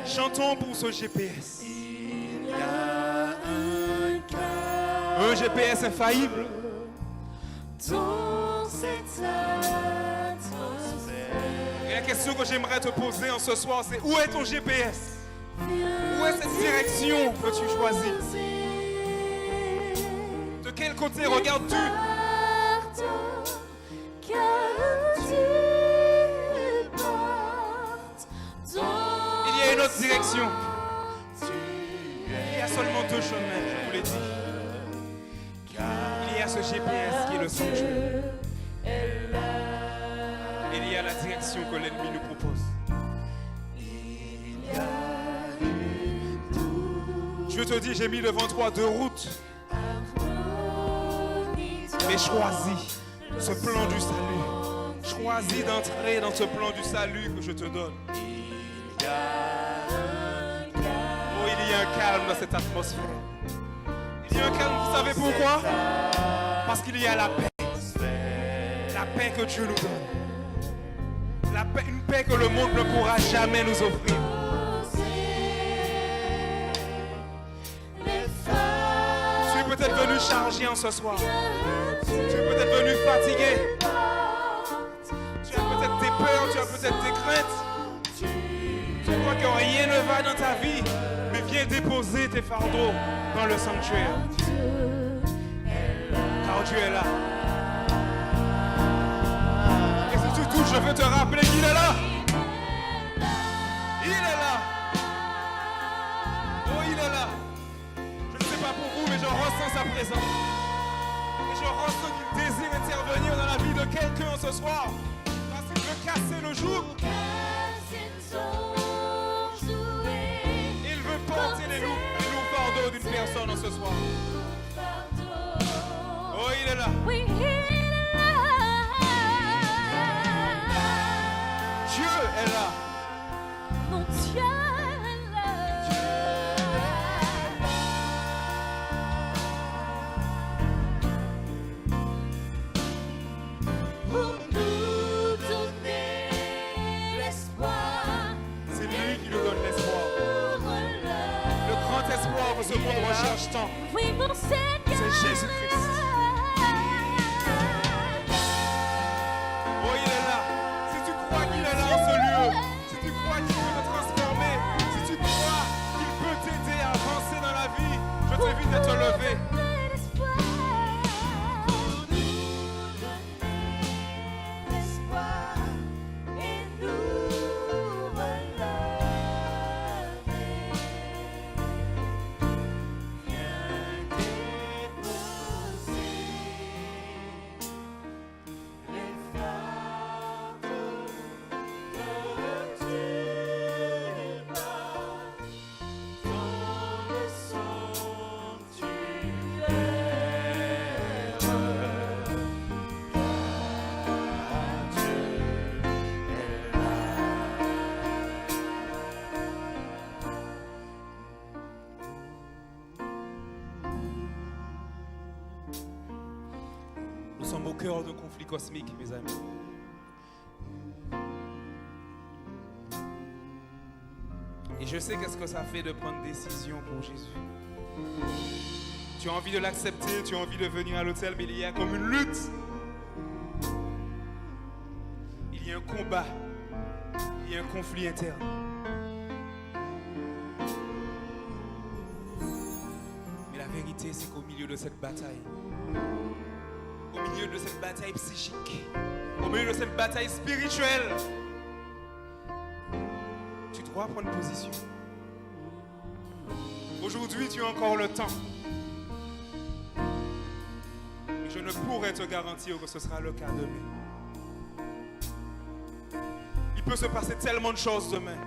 Chantons pour ce GPS. Il y a un cœur Un GPS infaillible. dans cette atmosphère. Et la question que j'aimerais te poser en ce soir, c'est où est ton GPS? Où est cette direction que tu choisis? De quel côté regardes-tu? Il y a une autre direction. Il y a seulement 2 chemins, je vous l'ai dit. Il y a ce GPS qui est le sanctuaire. Il y a la direction que l'ennemi nous propose. Dieu te dit, j'ai mis devant toi 2 routes. Mais choisis ce plan du salut. Choisis d'entrer dans ce plan du salut que je te donne. Oh, il y a un calme dans cette atmosphère. Il y a un calme, vous savez pourquoi? Parce qu'il y a la paix. La paix que Dieu nous donne. La paix, une paix que le monde ne pourra jamais nous offrir. Tu es peut-être venu chargé en ce soir. Tu es peut-être venu fatigué. déposer tes fardeaux dans le sanctuaire. Car Dieu est là. Et surtout, je veux te rappeler qu'il est là. Il est là. Oh, il est là. Je ne sais pas pour vous, mais je ressens sa présence. Et je ressens qu'il désire intervenir dans la vie de quelqu'un ce soir. Parce qu'il veut casser le joug. Il veut porter les lourds fardeaux d'une personne ce soir. Oh, il est là. Dieu est là. Mon Dieu est là. Pour nous donner l'espoir. C'est lui qui nous donne l'espoir. Le grand espoir que ce monde recherche tant. Oui, mon Seigneur. C'est Jésus-Christ. Oh, il est là. Si tu crois qu'il est là en ce lieu, si tu crois qu'il peut te transformer, si tu crois qu'il peut t'aider à avancer dans la vie, je t'invite à te lever. Nous sommes au cœur d'un conflit cosmique, mes amis. Et je sais qu'est-ce que ça fait de prendre décision pour Jésus. Tu as envie de l'accepter, tu as envie de venir à l'hôtel, mais il y a comme une lutte. Il y a un combat. Il y a un conflit interne. Mais la vérité, c'est qu'au milieu de cette bataille, au milieu de cette bataille psychique, au milieu de cette bataille spirituelle, tu dois prendre position. Aujourd'hui, tu as encore le temps. Et je ne pourrais te garantir que ce sera le cas demain. Il peut se passer tellement de choses demain.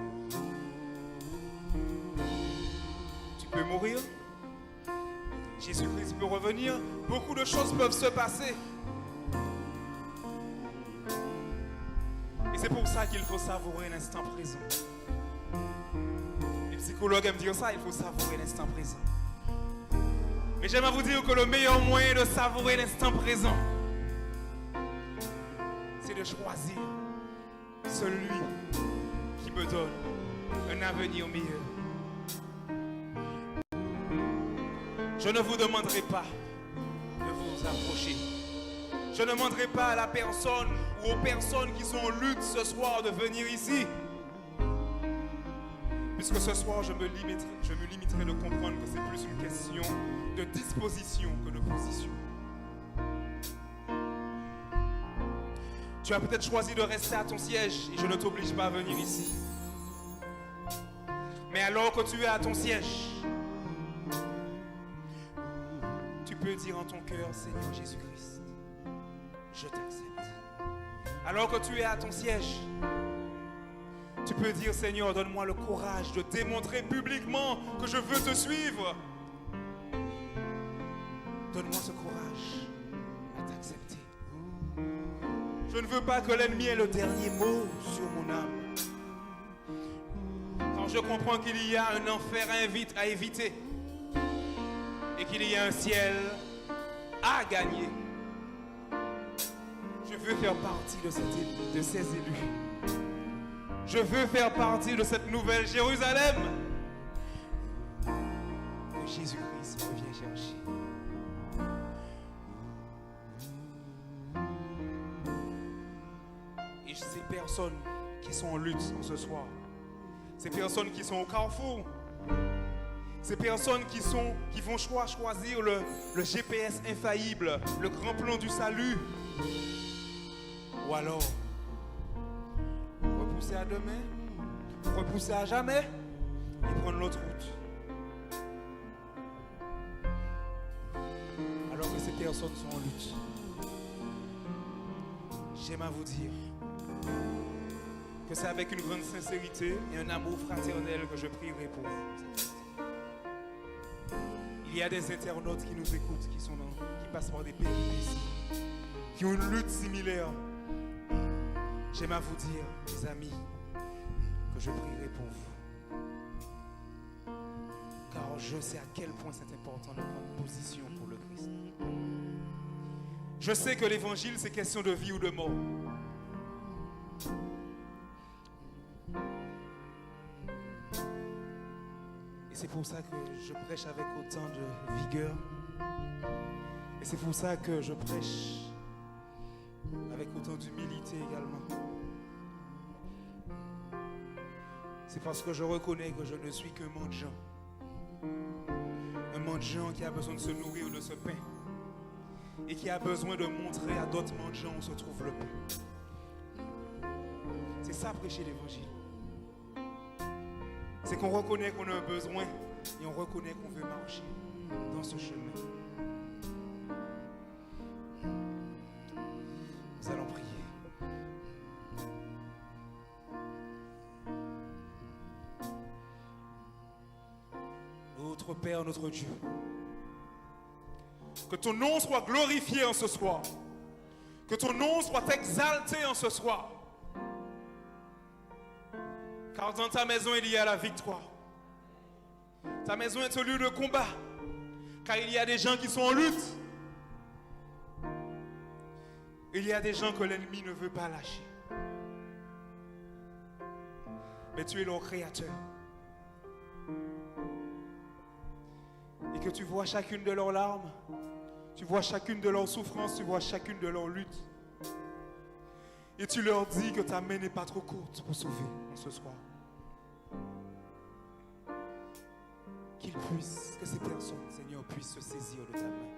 Tu peux mourir. Jésus-Christ peut revenir. Beaucoup de choses peuvent se passer. Et c'est pour ça qu'il faut savourer l'instant présent. Les psychologues aiment dire ça, il faut savourer l'instant présent. Mais j'aimerais vous dire que le meilleur moyen de savourer l'instant présent, c'est de choisir celui qui me donne un avenir meilleur. Je ne vous demanderai pas de vous approcher. Je ne demanderai pas à la personne ou aux personnes qui sont en lutte ce soir de venir ici. Puisque ce soir, je me limiterai de comprendre que c'est plus une question de disposition que de position. Tu as peut-être choisi de rester à ton siège et je ne t'oblige pas à venir ici. Mais alors que tu es à ton siège, tu peux dire en ton cœur, Seigneur Jésus-Christ, je t'accepte. Alors que tu es à ton siège, tu peux dire, Seigneur, donne-moi le courage de démontrer publiquement que je veux te suivre. Donne-moi ce courage à t'accepter. Je ne veux pas que l'ennemi ait le dernier mot sur mon âme. Quand je comprends qu'il y a un enfer à éviter et qu'il y a un ciel à gagner, je veux faire partie de ces élus. Je veux faire partie de cette nouvelle Jérusalem que Jésus-Christ revient chercher. Et ces personnes qui sont en lutte ce soir, ces personnes qui sont au carrefour, Ces personnes qui vont choisir le GPS infaillible, le grand plan du salut. Ou alors, repousser à demain, repousser à jamais et prendre l'autre route. Alors que ces personnes sont en lutte. J'aime à vous dire que c'est avec une grande sincérité et un amour fraternel que je prierai pour vous. Il y a des internautes qui nous écoutent, qui passent par des péripéties, qui ont une lutte similaire. J'aime à vous dire, mes amis, que je prierai pour vous. Car je sais à quel point c'est important de prendre position pour le Christ. Je sais que l'évangile, c'est question de vie ou de mort. Et c'est pour ça que je prêche avec autant de vigueur. Et c'est pour ça que je prêche avec autant d'humilité également. C'est parce que je reconnais que je ne suis qu'un mendiant. Un mendiant qui a besoin de se nourrir de ce pain. Et qui a besoin de montrer à d'autres mendiants où se trouve le pain. C'est ça, prêcher l'évangile. C'est qu'on reconnaît qu'on a un besoin et on reconnaît qu'on veut marcher dans ce chemin. Nous allons prier. Notre Père, notre Dieu, que ton nom soit glorifié en ce soir. Que ton nom soit exalté en ce soir. Car dans ta maison, il y a la victoire. Ta maison est un lieu de combat. Car il y a des gens qui sont en lutte. Il y a des gens que l'ennemi ne veut pas lâcher. Mais tu es leur créateur. Et que tu vois chacune de leurs larmes. Tu vois chacune de leurs souffrances. Tu vois chacune de leurs luttes. Et tu leur dis que ta main n'est pas trop courte pour sauver en ce soir. Qu'ils puissent, que ces personnes, Seigneur, puissent se saisir de ta main.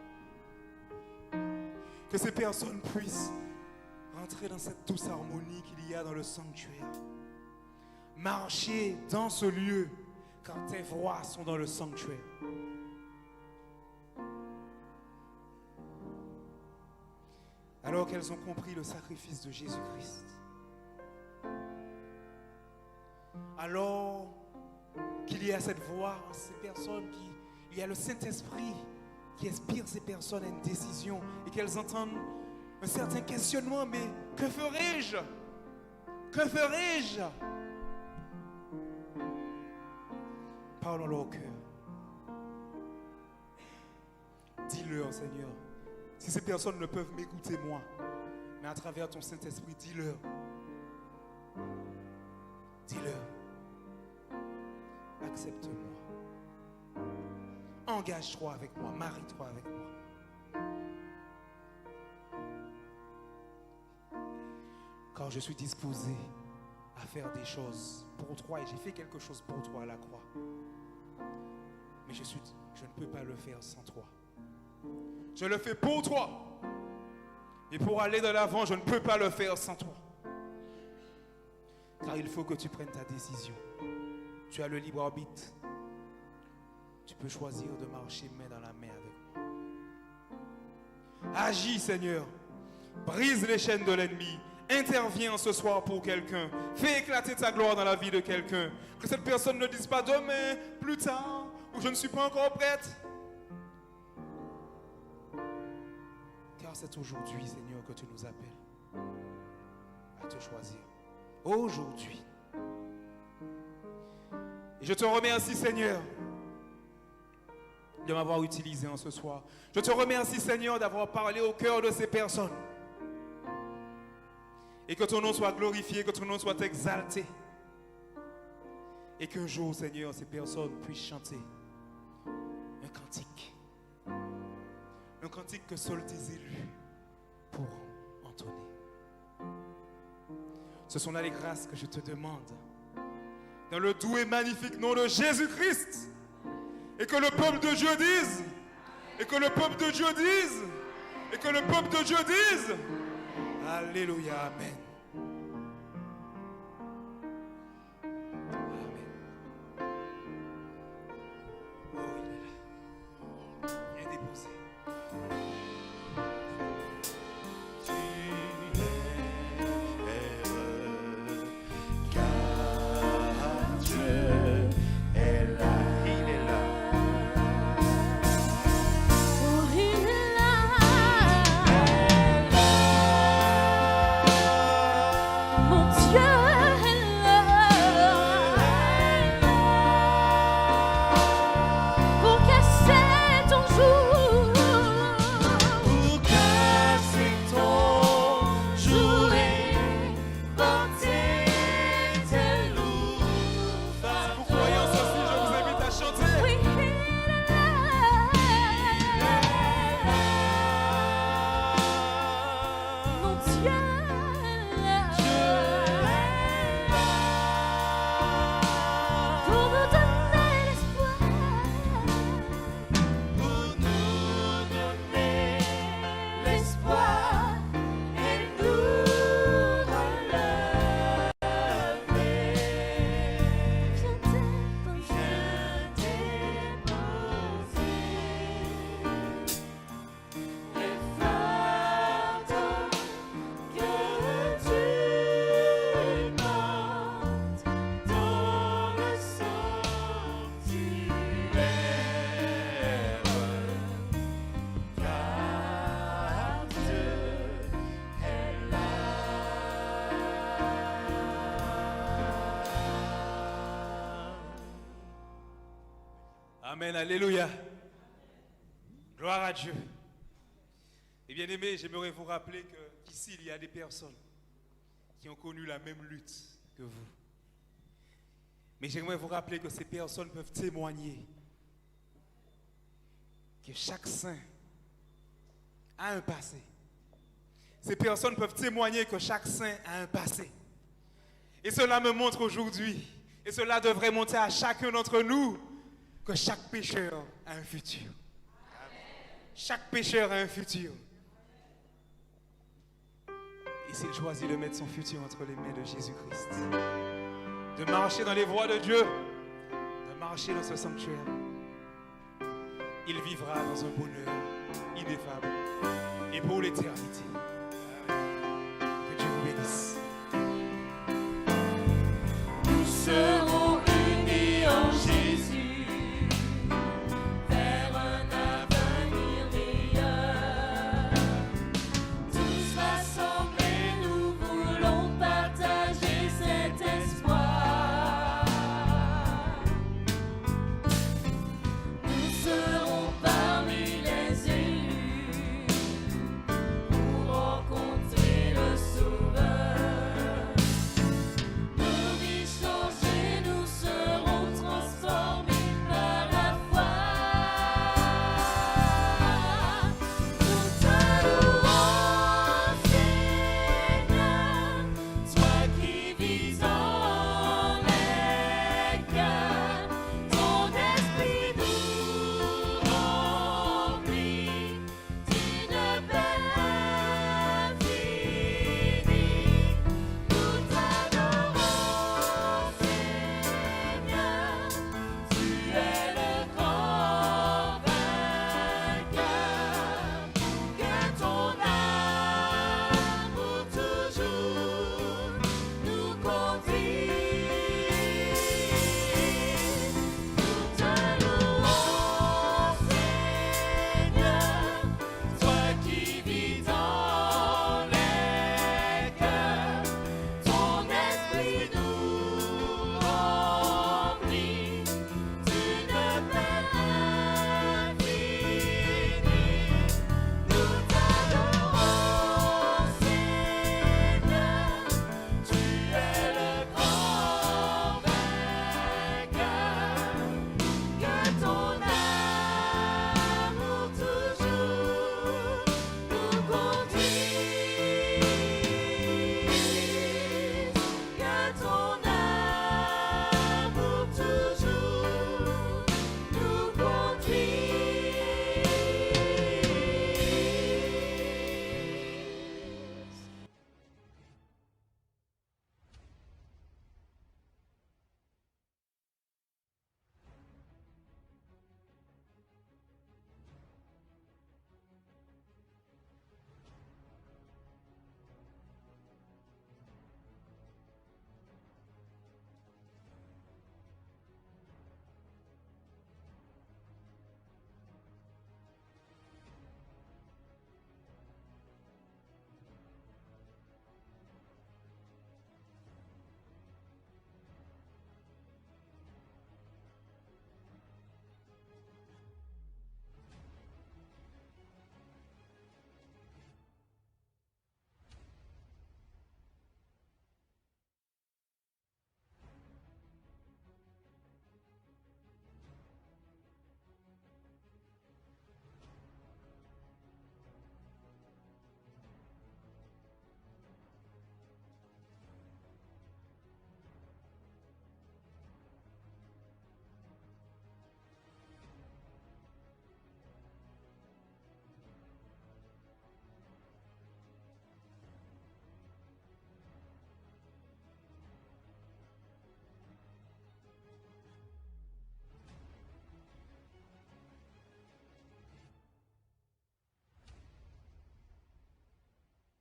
Que ces personnes puissent rentrer dans cette douce harmonie qu'il y a dans le sanctuaire. Marcher dans ce lieu, car tes voix sont dans le sanctuaire. Alors qu'elles ont compris le sacrifice de Jésus-Christ. Alors qu'il y a cette voix, ces personnes il y a le Saint-Esprit qui inspire ces personnes à une décision et qu'elles entendent un certain questionnement, mais que ferai-je? Que ferai-je? Parlons-leur au cœur. Dis-leur, Seigneur. Si ces personnes ne peuvent m'écouter moi, mais à travers ton Saint-Esprit, dis-leur. Dis-leur. Accepte-moi. Engage-toi avec moi. Marie-toi avec moi. Car je suis disposé à faire des choses pour toi et j'ai fait quelque chose pour toi à la croix. Mais je ne peux pas le faire sans toi. Je le fais pour toi. Et pour aller de l'avant, je ne peux pas le faire sans toi. Car il faut que tu prennes ta décision. Tu as le libre arbitre. Tu peux choisir de marcher main dans la main avec moi. Agis, Seigneur. Brise les chaînes de l'ennemi. Interviens ce soir pour quelqu'un. Fais éclater ta gloire dans la vie de quelqu'un. Que cette personne ne dise pas demain, plus tard, ou je ne suis pas encore prête. Car c'est aujourd'hui, Seigneur, que tu nous appelles à te choisir. Aujourd'hui. Et je te remercie, Seigneur, de m'avoir utilisé en ce soir. Je te remercie, Seigneur, d'avoir parlé au cœur de ces personnes. Et que ton nom soit glorifié, que ton nom soit exalté. Et qu'un jour, Seigneur, ces personnes puissent chanter un cantique. Un cantique que seuls tes élus pourront entonner. Ce sont là les grâces que je te demande. Dans le doux et magnifique nom de Jésus-Christ. Et que le peuple de Dieu dise. Et que le peuple de Dieu dise. Et que le peuple de Dieu dise. Alléluia, amen. Amen. Oh, il est là. Viens déposer. Car Dieu est là. Il est là. Oh, il est là. Mon Dieu est là. Pour casser ton jour. Pour casser ton jour et porter tes lourds fardeaux. Vous croyez en ceci, je vous invite à chanter. Oui, il est là. Mon Dieu est là. Pour nous donner l'espoir. Pour nous donner l'espoir et nous relever. Viens déposer. Les fardeaux que tu portes dans le sanctuaire, car Dieu est là. Amen, alléluia. Gloire à Dieu. Et bien aimé, j'aimerais vous rappeler qu'ici, il y a des personnes qui ont connu la même lutte que vous. Mais j'aimerais vous rappeler que ces personnes peuvent témoigner que chaque saint a un passé. Ces personnes peuvent témoigner que chaque saint a un passé. Et cela me montre aujourd'hui, et cela devrait montrer à chacun d'entre nous, que chaque pécheur a un futur. Chaque pécheur a un futur. Et s'il choisit de mettre son futur entre les mains de Jésus-Christ, de marcher dans les voies de Dieu, de marcher dans ce sanctuaire, il vivra dans un bonheur ineffable et pour l'éternité.